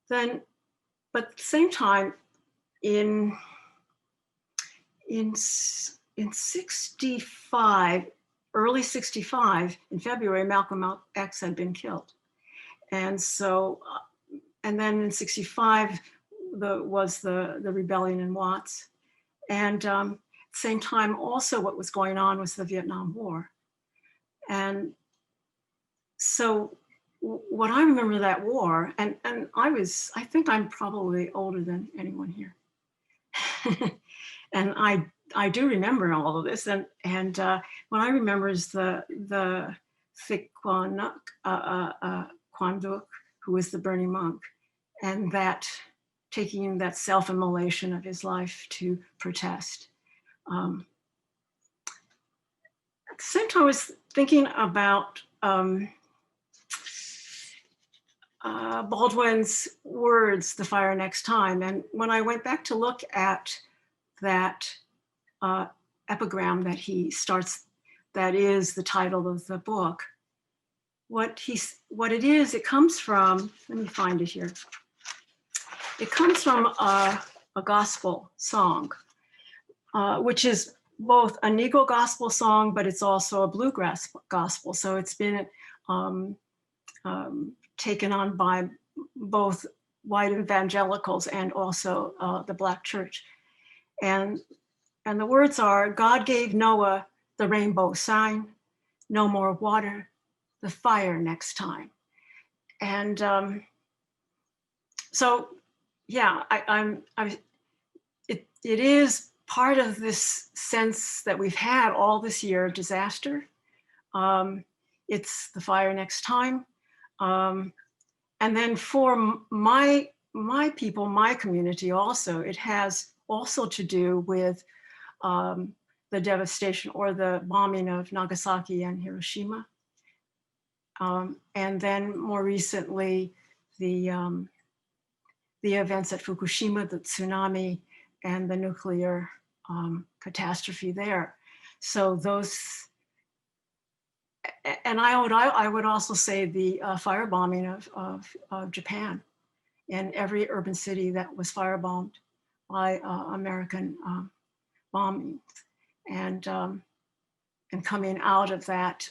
Speaker 5: Then, but at the same time, in 65, early 65, in February, Malcolm X had been killed. And so, and then in 65, was the rebellion in Watts. And at the same time, also what was going on was the Vietnam War. And so what I remember that war, and I think I'm probably older than anyone here. And I do remember all of this. And what I remember is the Thich Quang Duc, who was the burning monk, and that taking that self-immolation of his life to protest. At the same time, I was thinking about Baldwin's words, "The fire next time." And when I went back to look at that epigram that he starts, that is the title of the book, what it is, it comes from, let me find it here. It comes from a gospel song, which is both a Negro gospel song, but it's also a bluegrass gospel. So it's been taken on by both white evangelicals and also the Black church. And the words are, "God gave Noah the rainbow sign, no more water, the fire next time." And so, yeah, it is part of this sense that we've had all this year of disaster. It's the fire next time. And then for my people, my community also, it has also to do with the devastation or the bombing of Nagasaki and Hiroshima. And then more recently, the events at Fukushima, the tsunami and the nuclear catastrophe there. So those, and I would also say the firebombing of Japan, and every urban city that was firebombed by American bombings, and coming out of that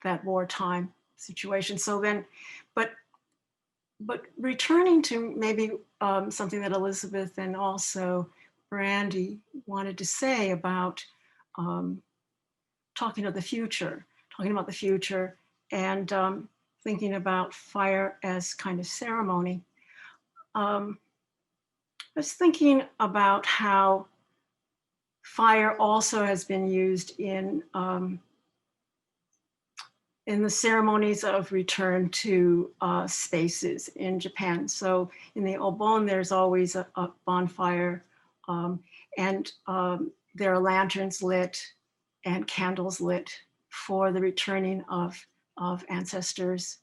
Speaker 5: that wartime situation. So then, but returning to maybe something that Elizabeth and also Brandi wanted to say about talking about the future, and thinking about fire as kind of ceremony. I was thinking about how fire also has been used in the ceremonies of return to spaces in Japan. So in the Obon, there's always a bonfire, and there are lanterns lit and candles lit for the returning of ancestors.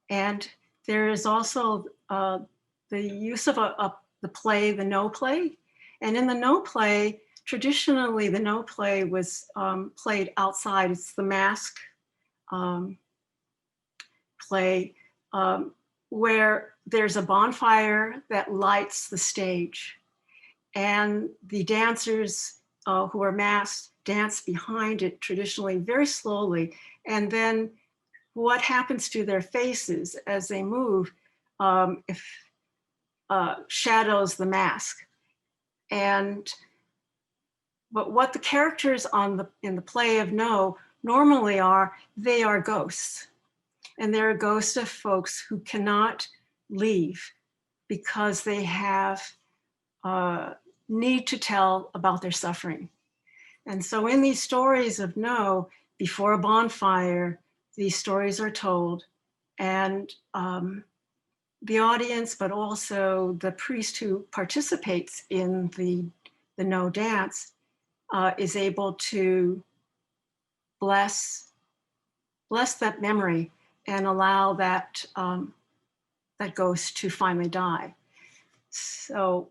Speaker 5: And there is also the use of the play, the no play. And in the no play, traditionally the no play was played outside. It's the mask play where there's a bonfire that lights the stage, and the dancers who are masked dance behind it traditionally very slowly, and then what happens to their faces as they move shadows the mask. But what the characters in the play of No normally are, they are ghosts. And they're ghosts of folks who cannot leave because they have need to tell about their suffering. And so in these stories of No, before a bonfire, these stories are told, and the audience, but also the priest who participates in the No dance is able to bless that memory and allow that that ghost to finally die. So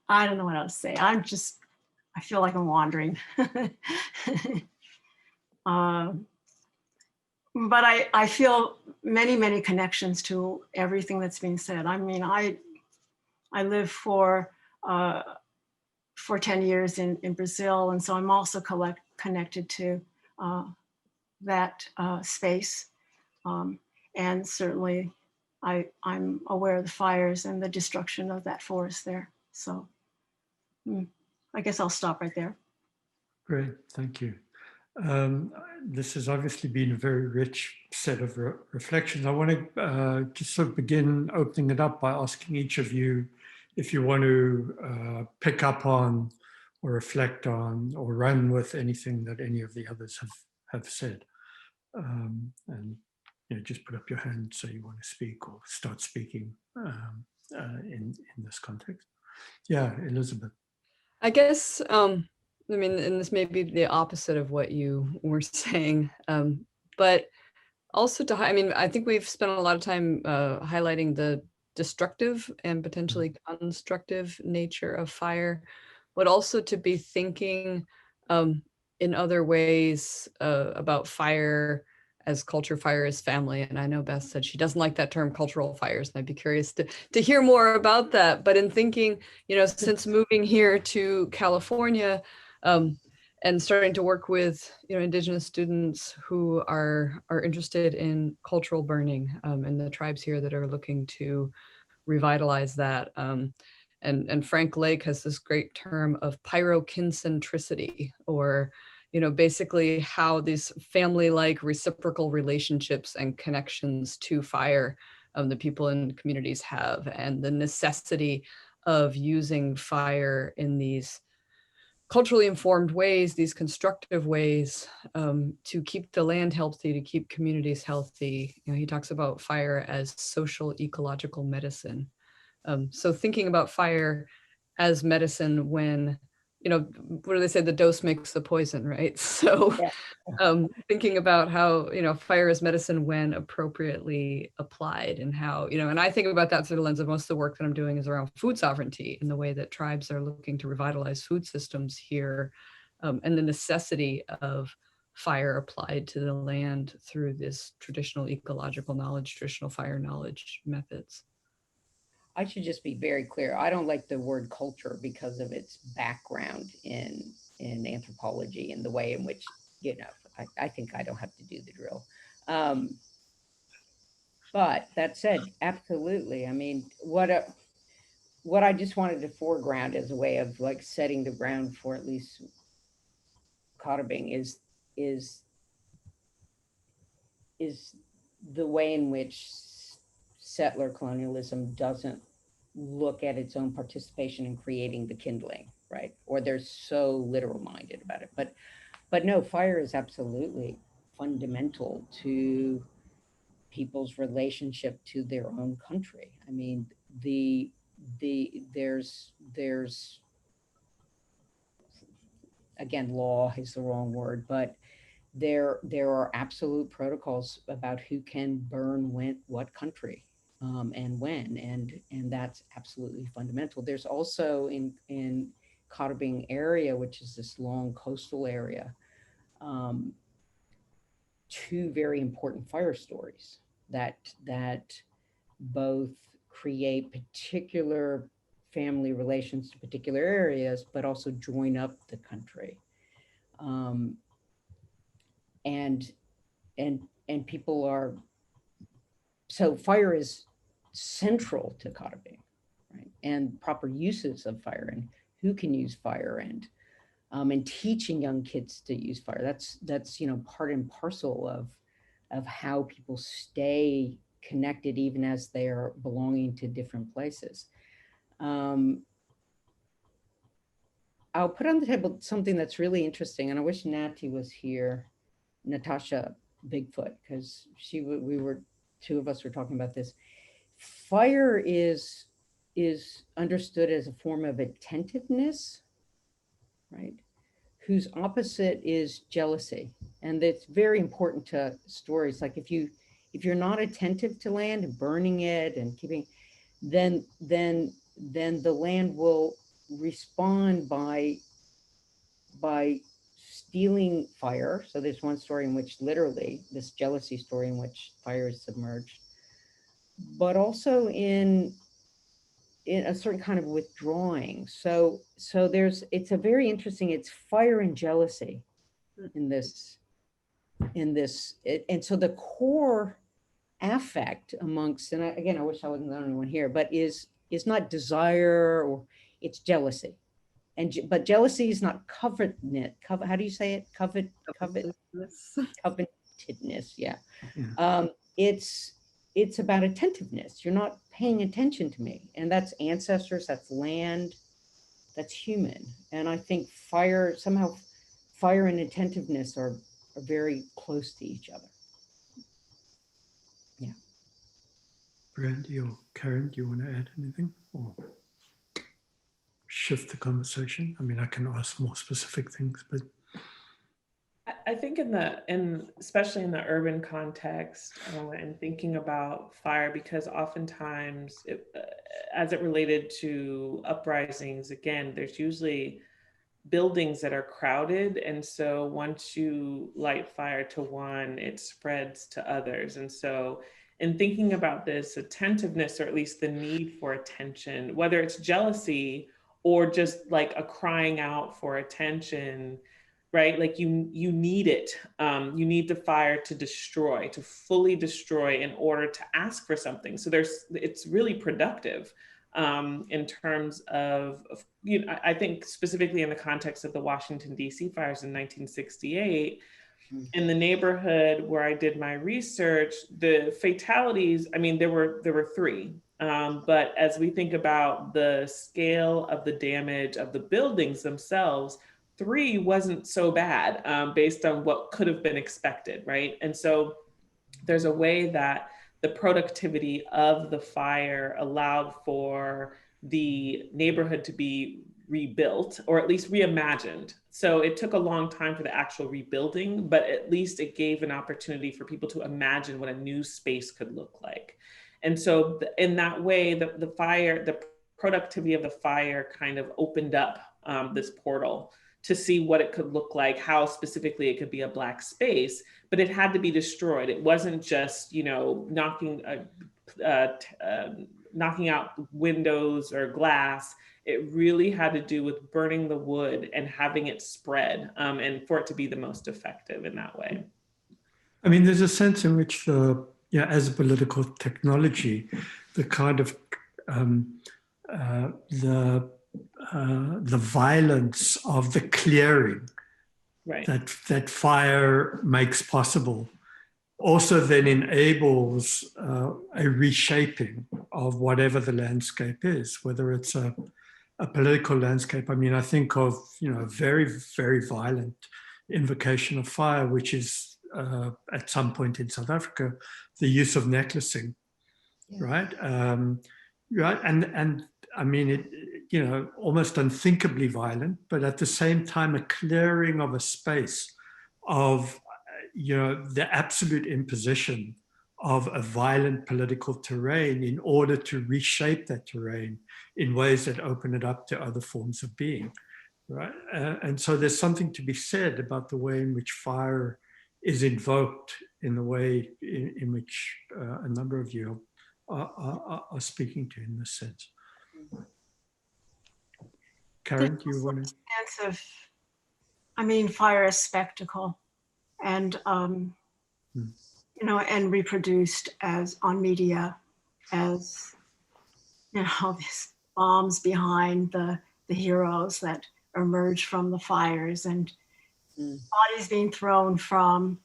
Speaker 5: I don't know what else to say. I feel like I'm wandering. But I feel many, many connections to everything that's being said. I mean, I lived for 10 years in Brazil, and so I'm also connected to that space. And certainly I'm aware of the fires and the destruction of that forest there. So I guess I'll stop right there.
Speaker 1: Great, thank you. This has obviously been a very rich set of reflections. I want to just sort of begin opening it up by asking each of you if you want to pick up on or reflect on or run with anything that any of the others have said. And just put up your hand so you want to speak or start speaking in this context. Yeah, Elizabeth.
Speaker 2: I guess, I mean, and this may be the opposite of what you were saying, but also I mean, I think we've spent a lot of time highlighting the destructive and potentially constructive nature of fire, but also to be thinking in other ways about fire as culture, fire as family. And I know Beth said she doesn't like that term, cultural fires, and I'd be curious to hear more about that. But in thinking, since moving here to California and starting to work with, Indigenous students who are interested in cultural burning and the tribes here that are looking to revitalize that. And Frank Lake has this great term of pyrokincentricity, or basically how these family-like reciprocal relationships and connections to fire the people in communities have, and the necessity of using fire in these culturally informed ways, these constructive ways, to keep the land healthy, to keep communities healthy. He talks about fire as social ecological medicine. So thinking about fire as medicine when, what do they say? The dose makes the poison, right? So thinking about how, fire is medicine when appropriately applied, and how, and I think about that through the lens of most of the work that I'm doing is around food sovereignty and the way that tribes are looking to revitalize food systems here, and the necessity of fire applied to the land through this traditional ecological knowledge, traditional fire knowledge methods.
Speaker 3: I should just be very clear. I don't like the word culture because of its background in anthropology and the way in which, I think I don't have to do the drill. But that said, absolutely. I mean, what I just wanted to foreground as a way of like setting the ground for at least Cottabing is the way in which settler colonialism doesn't look at its own participation in creating the kindling, right? Or they're so literal minded about it. But no, fire is absolutely fundamental to people's relationship to their own country. I mean, there's again, law is the wrong word, but there are absolute protocols about who can burn what country, and when, and that's absolutely fundamental. There's also in Cottabing area, which is this long coastal area, two very important fire stories that both create particular family relations to particular areas, but also join up the country. And people are, so fire is central to Cottabing, right? And proper uses of fire and who can use fire, and teaching young kids to use fire. That's part and parcel of how people stay connected even as they are belonging to different places. I'll put on the table something that's really interesting, and I wish Natty was here, Natasha Bigfoot, because two of us were talking about this. Fire is understood as a form of attentiveness, right? Whose opposite is jealousy. And it's very important to stories. Like if you're not attentive to land and burning it and keeping, then the land will respond by stealing fire. So there's one story in which literally, this jealousy story in which fire is submerged, but also in a certain kind of withdrawing. So it's a very interesting, it's fire and jealousy in this, and so the core affect amongst, and I wish I wasn't the only one here, but is not desire, or it's jealousy. But jealousy is not covetedness. How do you say it? Covetedness. Yeah. It's about attentiveness. You're not paying attention to me, and that's ancestors, that's land, that's human. And I think fire and attentiveness are very close to each other. Yeah.
Speaker 1: Brandi or Karen, do you want to add anything or shift the conversation? I mean, I can ask more specific things, but
Speaker 4: I think especially in the urban context, and thinking about fire, because oftentimes as it related to uprisings, again, there's usually buildings that are crowded. And so once you light fire to one, it spreads to others. And so in thinking about this attentiveness, or at least the need for attention, whether it's jealousy or just like a crying out for attention, right? Like you need it. You need the fire to fully destroy in order to ask for something. So it's really productive in terms of, I think specifically in the context of the Washington, D.C. fires in 1968, in the neighborhood where I did my research, the fatalities, I mean, there were 3. But as we think about the scale of the damage of the buildings themselves, 3 wasn't so bad based on what could have been expected, right? And so there's a way that the productivity of the fire allowed for the neighborhood to be rebuilt, or at least reimagined. So it took a long time for the actual rebuilding, but at least it gave an opportunity for people to imagine what a new space could look like. And so in that way, the productivity of the fire kind of opened up this portal to see what it could look like, how specifically it could be a Black space, but it had to be destroyed. It wasn't just, knocking out windows or glass. It really had to do with burning the wood and having it spread, and for it to be the most effective in that way.
Speaker 1: I mean, there's a sense in which as a political technology, the kind of the violence of the clearing,
Speaker 4: Right.
Speaker 1: that fire makes possible also then enables a reshaping of whatever the landscape is, whether it's a political landscape. I mean, I think of, very, very violent invocation of fire, which is at some point in South Africa, the use of necklacing, right? Right, and I mean, it, almost unthinkably violent, but at the same time, a clearing of a space of, the absolute imposition of a violent political terrain in order to reshape that terrain in ways that open it up to other forms of being, right? And so there's something to be said about the way in which fire is invoked in the way in which a number of you are speaking to in this sense. Karen, do you want to?
Speaker 5: Sense of, fire as spectacle, and and reproduced as on media as these bombs behind the heroes that emerge from the fires, and bodies being thrown from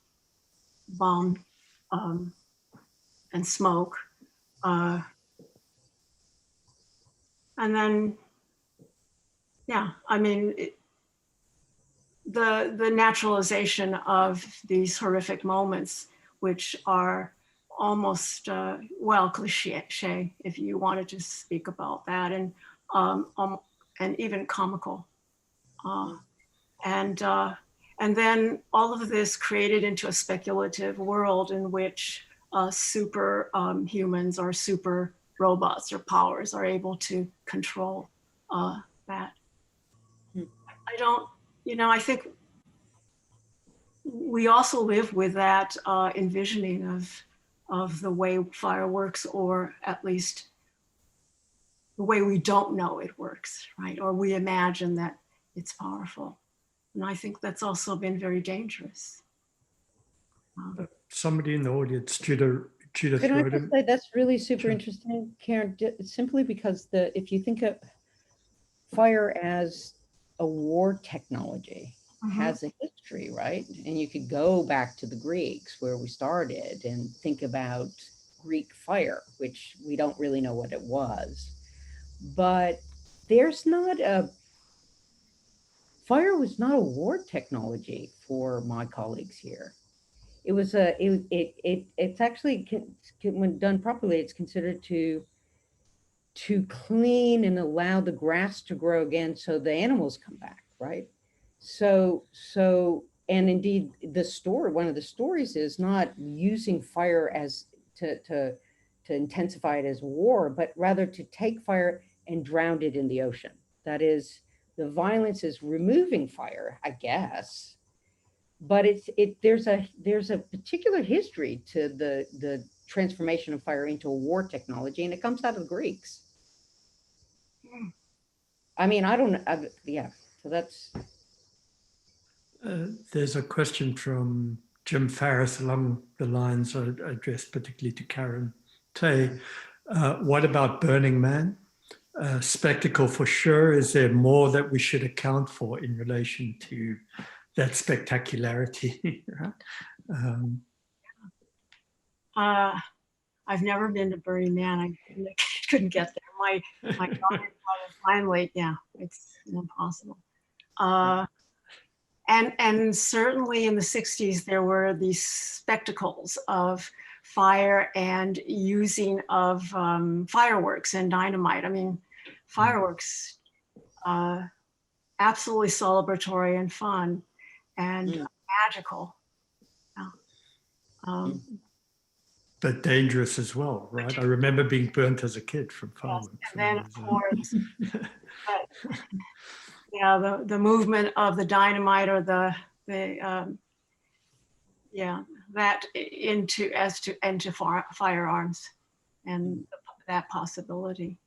Speaker 5: bomb and smoke, and then the naturalization of these horrific moments, which are almost cliche, if you wanted to speak about that, and even comical, and then all of this created into a speculative world in which super humans or super robots or powers are able to control that. I think we also live with that envisioning of the way fire works, or at least the way we don't know it works, right? Or we imagine that it's powerful. And I think that's also been very dangerous.
Speaker 1: Somebody in the audience, Judith
Speaker 3: Can I just say that's really super interesting, Karen, simply because if you think of fire as a war technology, has a history, right? And you could go back to the Greeks where we started and think about Greek fire, which we don't really know what it was. But fire was not a war technology for my colleagues here. It was it's actually, when done properly, it's considered to clean and allow the grass to grow again so the animals come back, right? So and indeed one of the stories is not using fire as to intensify it as war, but rather to take fire and drown it in the ocean. That is, the violence is removing fire, I guess, but there's a particular history to the transformation of fire into a war technology, and it comes out of the Greeks. I mean, I don't know. So that's.
Speaker 1: There's a question from Jim Farris along the lines addressed particularly to Karen Tei. What about Burning Man? Spectacle for sure. Is there more that we should account for in relation to that spectacularity?
Speaker 5: I've never been to Burning Man. I couldn't get there. My daughter finally, it's impossible. And certainly in the 60s, there were these spectacles of fire and using of fireworks and dynamite. I mean, fireworks, absolutely celebratory and fun and magical.
Speaker 1: But dangerous as well, right? I remember being burnt as a kid from fireworks.
Speaker 5: Yes, and then, of course, the movement of the dynamite or that into firearms and that possibility.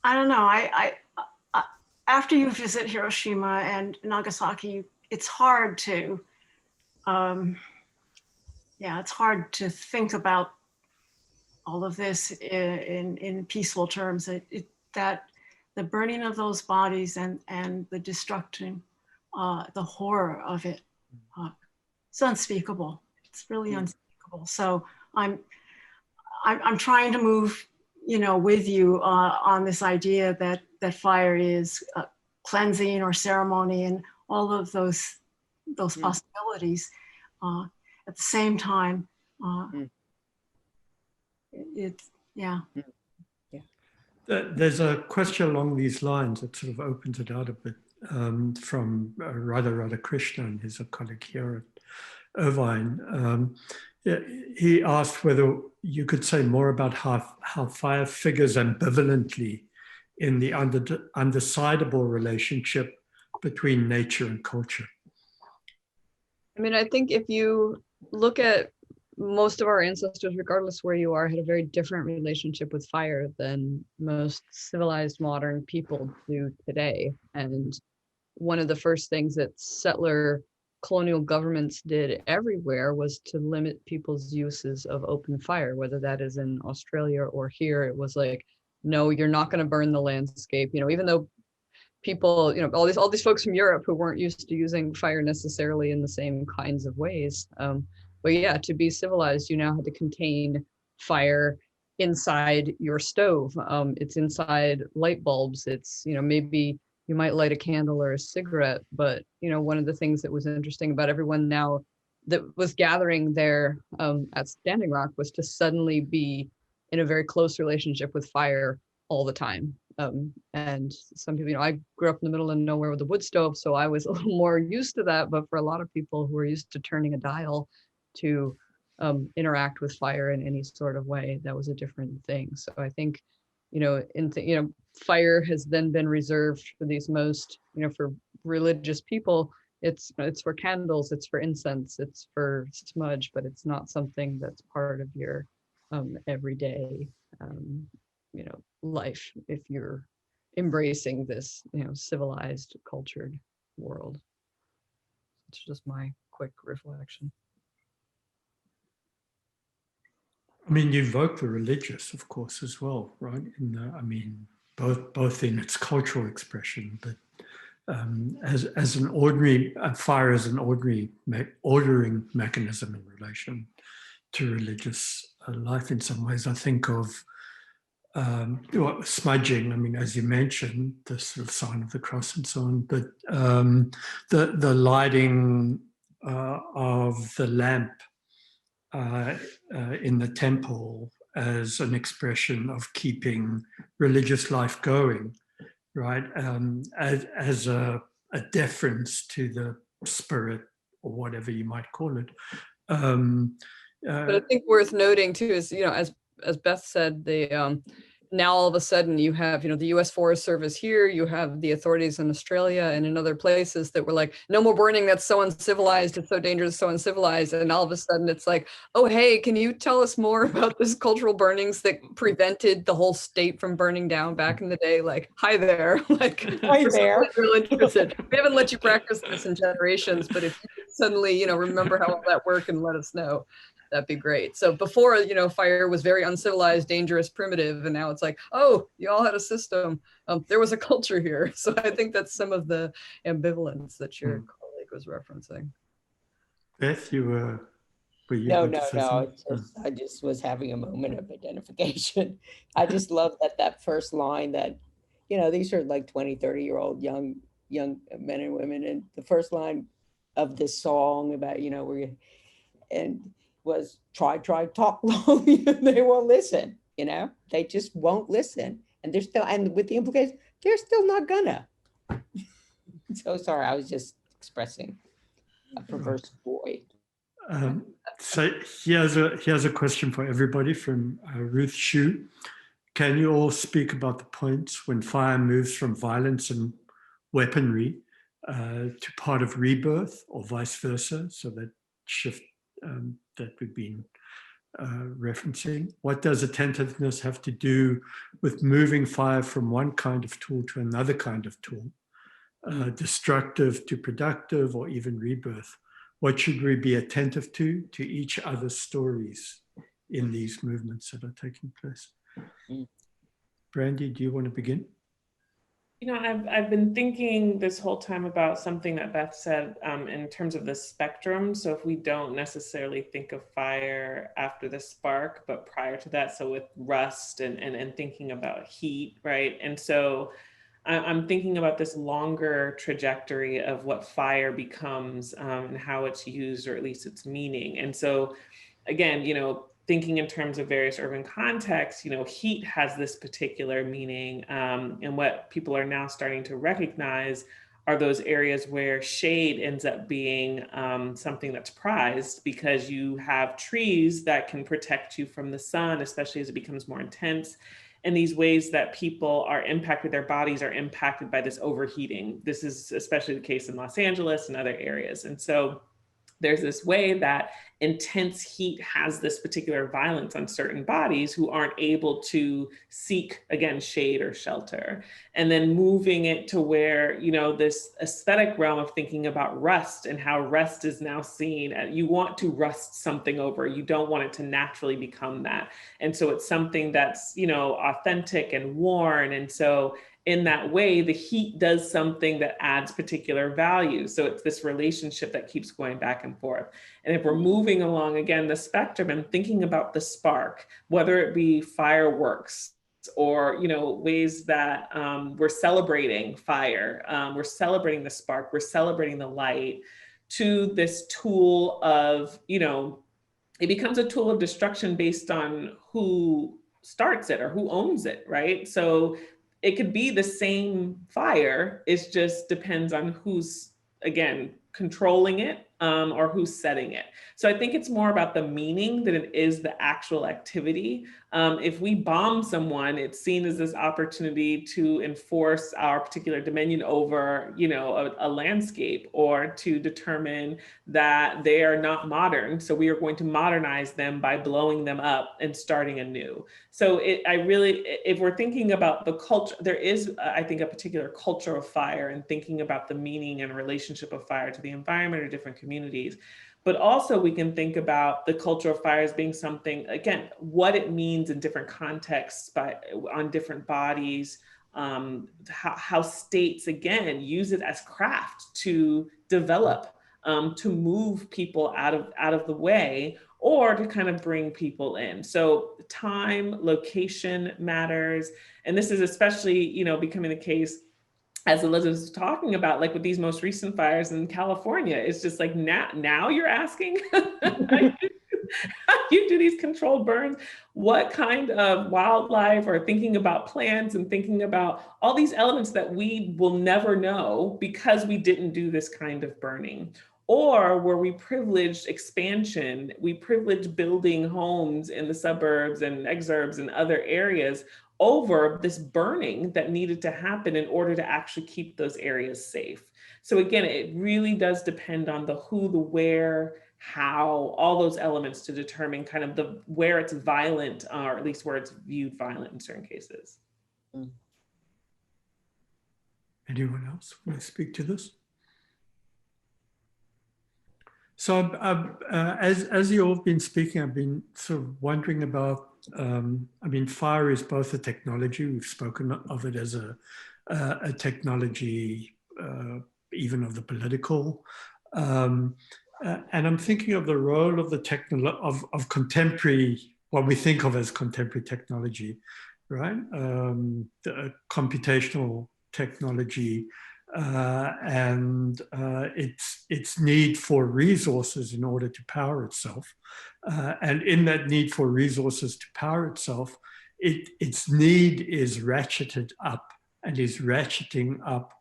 Speaker 5: I don't know. I after you visit Hiroshima and Nagasaki, it's hard to. It's hard to think about all of this in peaceful terms. That the burning of those bodies and the destruction, the horror of it, it's unspeakable. It's really unspeakable. So I'm trying to move, with you on this idea that fire is cleansing or ceremony and all of those possibilities. At the same time, it's, yeah.
Speaker 1: There's a question along these lines that sort of opens it out a bit from Radha Krishna and his colleague here at Irvine. He asked whether you could say more about how fire figures ambivalently in the undecidable relationship between nature and culture.
Speaker 2: I mean, I think if you look at most of our ancestors, regardless where you are, had a very different relationship with fire than most civilized modern people do today. And one of the first things that settler colonial governments did everywhere was to limit people's uses of open fire, whether that is in Australia or here. It was like, no, you're not going to burn the landscape, even though people, all these folks from Europe who weren't used to using fire necessarily in the same kinds of ways. But yeah, to be civilized, you now had to contain fire inside your stove. It's inside light bulbs. It's, maybe you might light a candle or a cigarette, but, one of the things that was interesting about everyone now that was gathering there at Standing Rock was to suddenly be in a very close relationship with fire all the time. And some people, I grew up in the middle of nowhere with a wood stove, so I was a little more used to that. But for a lot of people who are used to turning a dial to interact with fire in any sort of way, that was a different thing. So I think, fire has then been reserved for these most, for religious people. It's for candles, it's for incense, it's for smudge, but it's not something that's part of your everyday life if you're embracing this civilized, cultured world. It's just my quick reflection.
Speaker 1: I mean, you evoke the religious, of course, as well, right? Both in its cultural expression, but as an ordinary fire as an ordinary ordering mechanism in relation to religious life. In some ways, I think of smudging. As you mentioned, the sort of sign of the cross and so on, but the lighting of the lamp in the temple as an expression of keeping religious life going, right? As a deference to the spirit or whatever you might call it.
Speaker 2: But I think worth noting too is, as Beth said, now all of a sudden you have, the US Forest Service here, you have the authorities in Australia and in other places that were like, no more burning, that's so uncivilized, it's so dangerous, so uncivilized. And all of a sudden it's like, oh, hey, can you tell us more about this cultural burnings that prevented the whole state from burning down back in the day? Like, hi there. Like,
Speaker 3: Hi there.
Speaker 2: Real interested. We haven't let you practice this in generations, but if you suddenly, remember how all that worked and let us know, that'd be great. So before, fire was very uncivilized, dangerous, primitive, and now it's like, oh, you all had a system. There was a culture here. So I think that's some of the ambivalence that your colleague was referencing.
Speaker 1: Beth, were you?
Speaker 3: No. I just was having a moment of identification. I just love that first line that, these are like 20, 30-year-old young men and women. And the first line of this song about, was try, talk long, they won't listen, they just won't listen. And and with the implication, they're still not gonna. So sorry, I was just expressing a perverse boy.
Speaker 1: So here's a question for everybody from Ruth Shu. Can you all speak about the points when fire moves from violence and weaponry to part of rebirth or vice versa? So that shift that we've been referencing. What does attentiveness have to do with moving fire from one kind of tool to another kind of tool, destructive to productive, or even rebirth? What should we be attentive to each other's stories in these movements that are taking place? Brandi, do you want to begin?
Speaker 4: You know, I've been thinking this whole time about something that Beth said in terms of the spectrum. So if we don't necessarily think of fire after the spark, but prior to that, so with rust and thinking about heat, right? And so I'm thinking about this longer trajectory of what fire becomes and how it's used, or at least its meaning. And so again, you know, thinking in terms of various urban contexts, you know, heat has this particular meaning. And what people are now starting to recognize are those areas where shade ends up being something that's prized, because you have trees that can protect you from the sun, especially as it becomes more intense. And these ways that people are impacted, their bodies are impacted by this overheating. This is especially the case in Los Angeles and other areas. And so there's this way that intense heat has this particular violence on certain bodies who aren't able to seek, again, shade or shelter. And then moving it to where, you know, this aesthetic realm of thinking about rust and how rust is now seen, you want to rust something over, you don't want it to naturally become that. And so it's something that's, you know, authentic and worn. And so in that way, the heat does something that adds particular value. So it's this relationship that keeps going back and forth. And if we're moving along, again, the spectrum and thinking about the spark, whether it be fireworks or, you know, ways that we're celebrating fire, we're celebrating the spark, we're celebrating the light, to this tool of, you know, it becomes a tool of destruction based on who starts it or who owns it, right? So it could be the same fire, it just depends on who's, again, controlling it or who's setting it. So I think it's more about the meaning than it is the actual activity. If we bomb someone, it's seen as this opportunity to enforce our particular dominion over, you know, a landscape, or to determine that they are not modern. So we are going to modernize them by blowing them up and starting anew. So if we're thinking about the culture, there is, I think, a particular culture of fire, and thinking about the meaning and relationship of fire to the environment or different communities. But also we can think about the culture of fire as being something, again, what it means in different contexts on different bodies, how states, again, use it as craft to develop, to move people out of the way, or to kind of bring people in. So time, location matters. And this is especially, you know, becoming the case as Elizabeth was talking about, like with these most recent fires in California. It's just like, now you're asking how you do these controlled burns, what kind of wildlife, or thinking about plants and thinking about all these elements that we will never know because we didn't do this kind of burning. Or where we privileged expansion, we privileged building homes in the suburbs and exurbs and other areas over this burning that needed to happen in order to actually keep those areas safe. So again, it really does depend on the who, the where, how, all those elements to determine kind of where it's violent, or at least where it's viewed violent in certain cases.
Speaker 1: Anyone else want to speak to this? So as you all have been speaking, I've been sort of wondering about, I mean, fire is both a technology, we've spoken of it as a technology, even of the political, and I'm thinking of the role of the of contemporary, what we think of as contemporary technology, right? The computational technology, and its need for resources in order to power itself. And in that need for resources to power itself, its need is ratcheted up, and is ratcheting up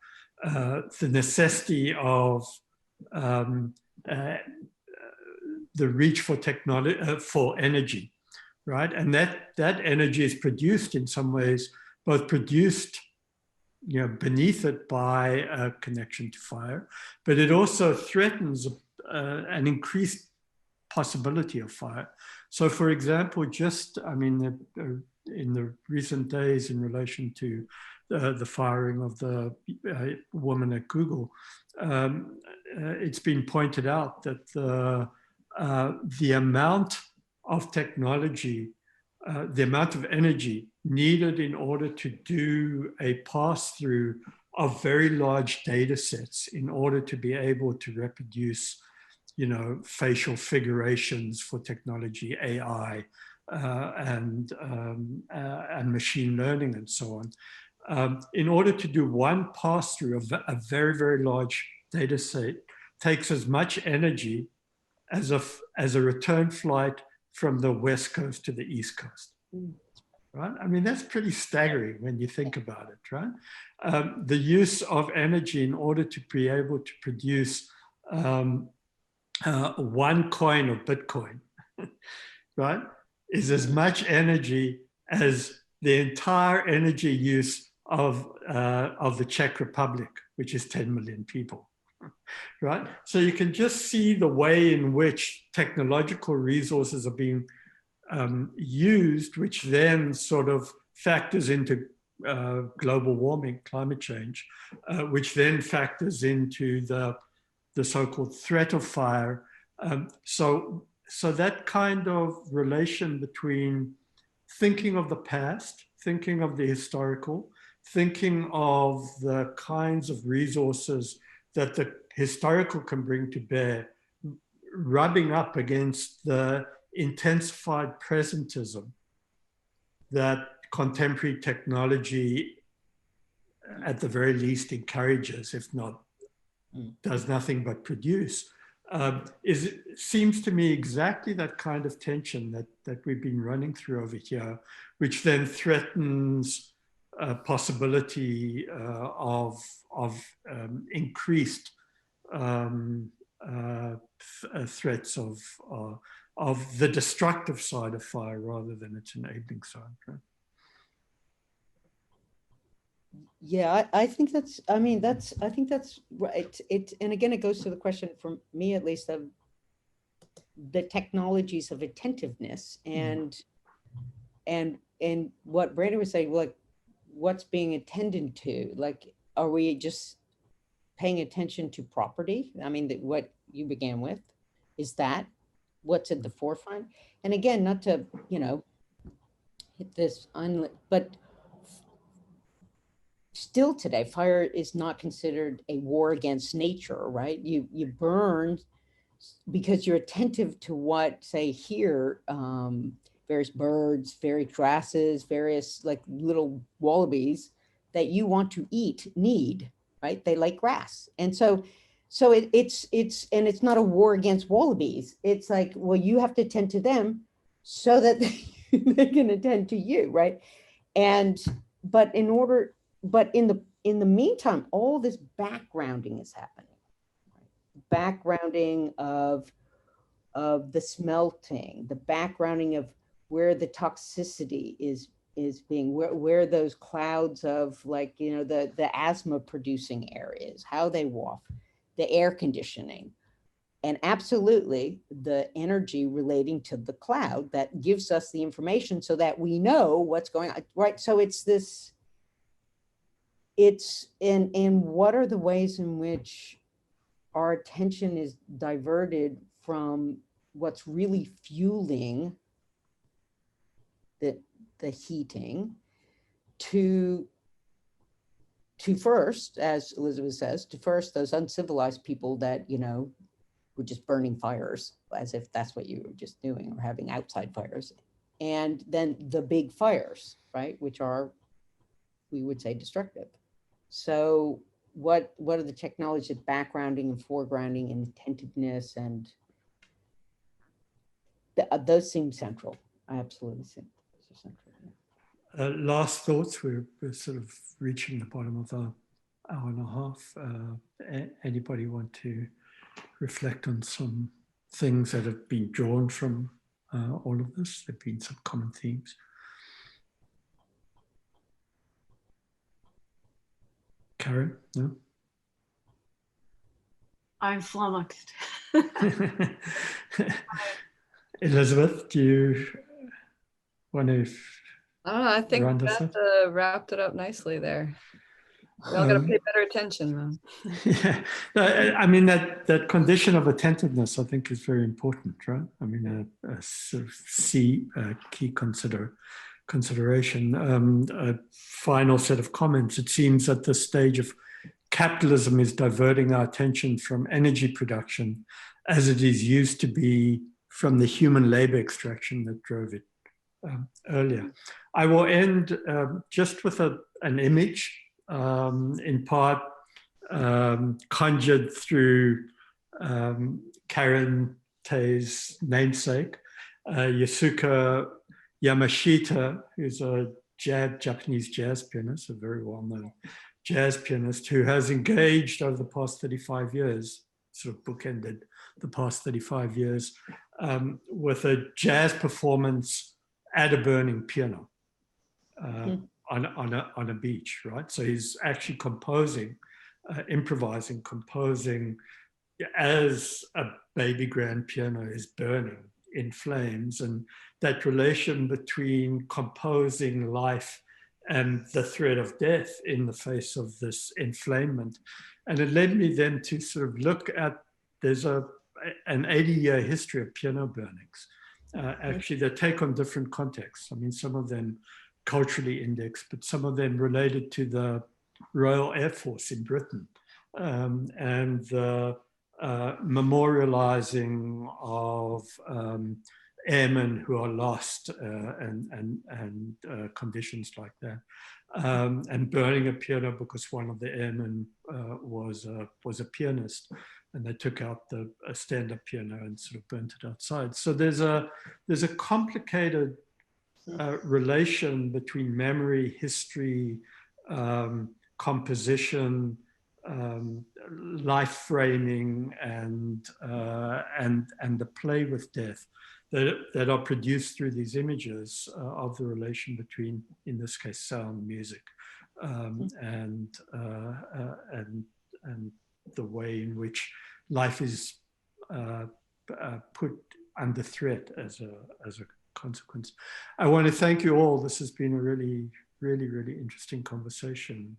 Speaker 1: the necessity of the reach for technology, for energy, right? And that energy is produced in some ways, both produced, you know, beneath it by a connection to fire, but it also threatens an increased possibility of fire. So for example, just, I mean, in the recent days in relation to the firing of the woman at Google, it's been pointed out that the amount of technology, the amount of energy needed in order to do a pass-through of very large data sets in order to be able to reproduce, facial figurations for technology, AI, and machine learning and so on. In order to do one pass-through of a very, very large data set takes as much energy as a return flight from the West Coast to the East Coast. Right? I mean, that's pretty staggering when you think about it, right? The use of energy in order to be able to produce one coin of Bitcoin, right, is as much energy as the entire energy use of the Czech Republic, which is 10 million people, right? So you can just see the way in which technological resources are being used, which then sort of factors into global warming, climate change, which then factors into the so-called threat of fire. So that kind of relation between thinking of the past, thinking of the historical, thinking of the kinds of resources that the historical can bring to bear, rubbing up against the intensified presentism that contemporary technology, at the very least, encourages, if not does nothing but produce, seems to me exactly that kind of tension that we've been running through over here, which then threatens possibility of increased threats of the destructive side of fire rather than its enabling side. Right?
Speaker 3: Yeah, I think that's, I think that's right. And again, it goes to the question, for me at least, of the technologies of attentiveness and what Brandi was saying, like, what's being attended to? Like, are we just paying attention to property? I mean, what you began with, is that what's at the forefront? And again, not to, hit this but still today, fire is not considered a war against nature, right? You burn because you're attentive to what, say here, various birds, various grasses, various like little wallabies that you want to need, right? They like grass. And so it's not a war against wallabies. It's like, well, you have to attend to them so that they can attend to you, right? But in the meantime, all this backgrounding is happening. Right? Backgrounding of the smelting, the backgrounding of where the toxicity is being, where those clouds of, like, the asthma producing areas, how they waft, the air conditioning, and absolutely the energy relating to the cloud that gives us the information so that we know what's going on, right? So it's this, and what are the ways in which our attention is diverted from what's really fueling the heating to first, as Elizabeth says, to first those uncivilized people that, were just burning fires as if that's what you were just doing, or having outside fires. And then the big fires, right, which are, we would say, destructive. So what are the technologies of backgrounding and foregrounding and attentiveness, and those seem central. I absolutely think those are central. Yeah.
Speaker 1: Last thoughts, we're sort of reaching the bottom of our hour and a half. Anybody want to reflect on some things that have been drawn from all of this? There have been some common themes. Karen, no?
Speaker 5: I'm flummoxed.
Speaker 1: Elizabeth, do you want to?
Speaker 2: I think that wrapped it up nicely there. We all got to pay better attention, man.
Speaker 1: Yeah, I mean, that condition of attentiveness, I think, is very important, right? I mean, a sort of key consideration consideration. A final set of comments. It seems at this stage of capitalism is diverting our attention from energy production as it is used to be from the human labor extraction that drove it earlier. I will end just with an image, in part conjured through Karen Tei's namesake, Yasuka Yamashita, who's a Japanese jazz pianist, a very well-known jazz pianist who has engaged over the past 35 years, sort of bookended the past 35 years, with a jazz performance at a burning piano on a beach, right? So he's actually composing, improvising, composing as a baby grand piano is burning in flames, and that relation between composing life and the threat of death in the face of this inflammement. And it led me then to sort of look at, there's an 80-year history of piano burnings. Actually, they take on different contexts. I mean, some of them culturally indexed, but some of them related to the Royal Air Force in Britain, and the memorializing of airmen who are lost, and conditions like that, and burning a piano because one of the airmen was a pianist, and they took out a stand-up piano and sort of burnt it outside. So there's a complicated relation between memory, history, composition, life framing, and the play with death that are produced through these images of the relation between, in this case, sound, music, and the way in which life is put under threat as a consequence. I want to thank you all. This has been a really, really, really interesting conversation.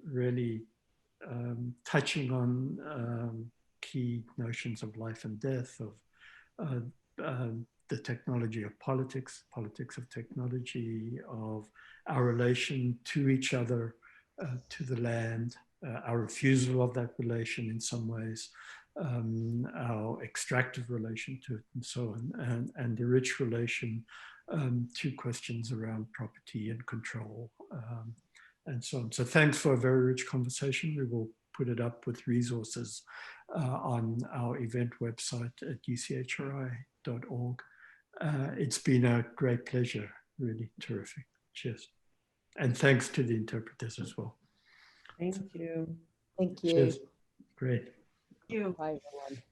Speaker 1: Really touching on key notions of life and death, of the technology of politics of technology, of our relation to each other, to the land, our refusal of that relation in some ways, our extractive relation to it, and so on, and the rich relation to questions around property and control, and so on. So thanks for a very rich conversation. We will put it up with resources on our event website at uchri.org. It's been a great pleasure, really terrific. Cheers. And thanks to the interpreters as well.
Speaker 4: Thank you.
Speaker 3: Thank you.
Speaker 1: Cheers. Great.
Speaker 5: You.
Speaker 3: Bye, everyone.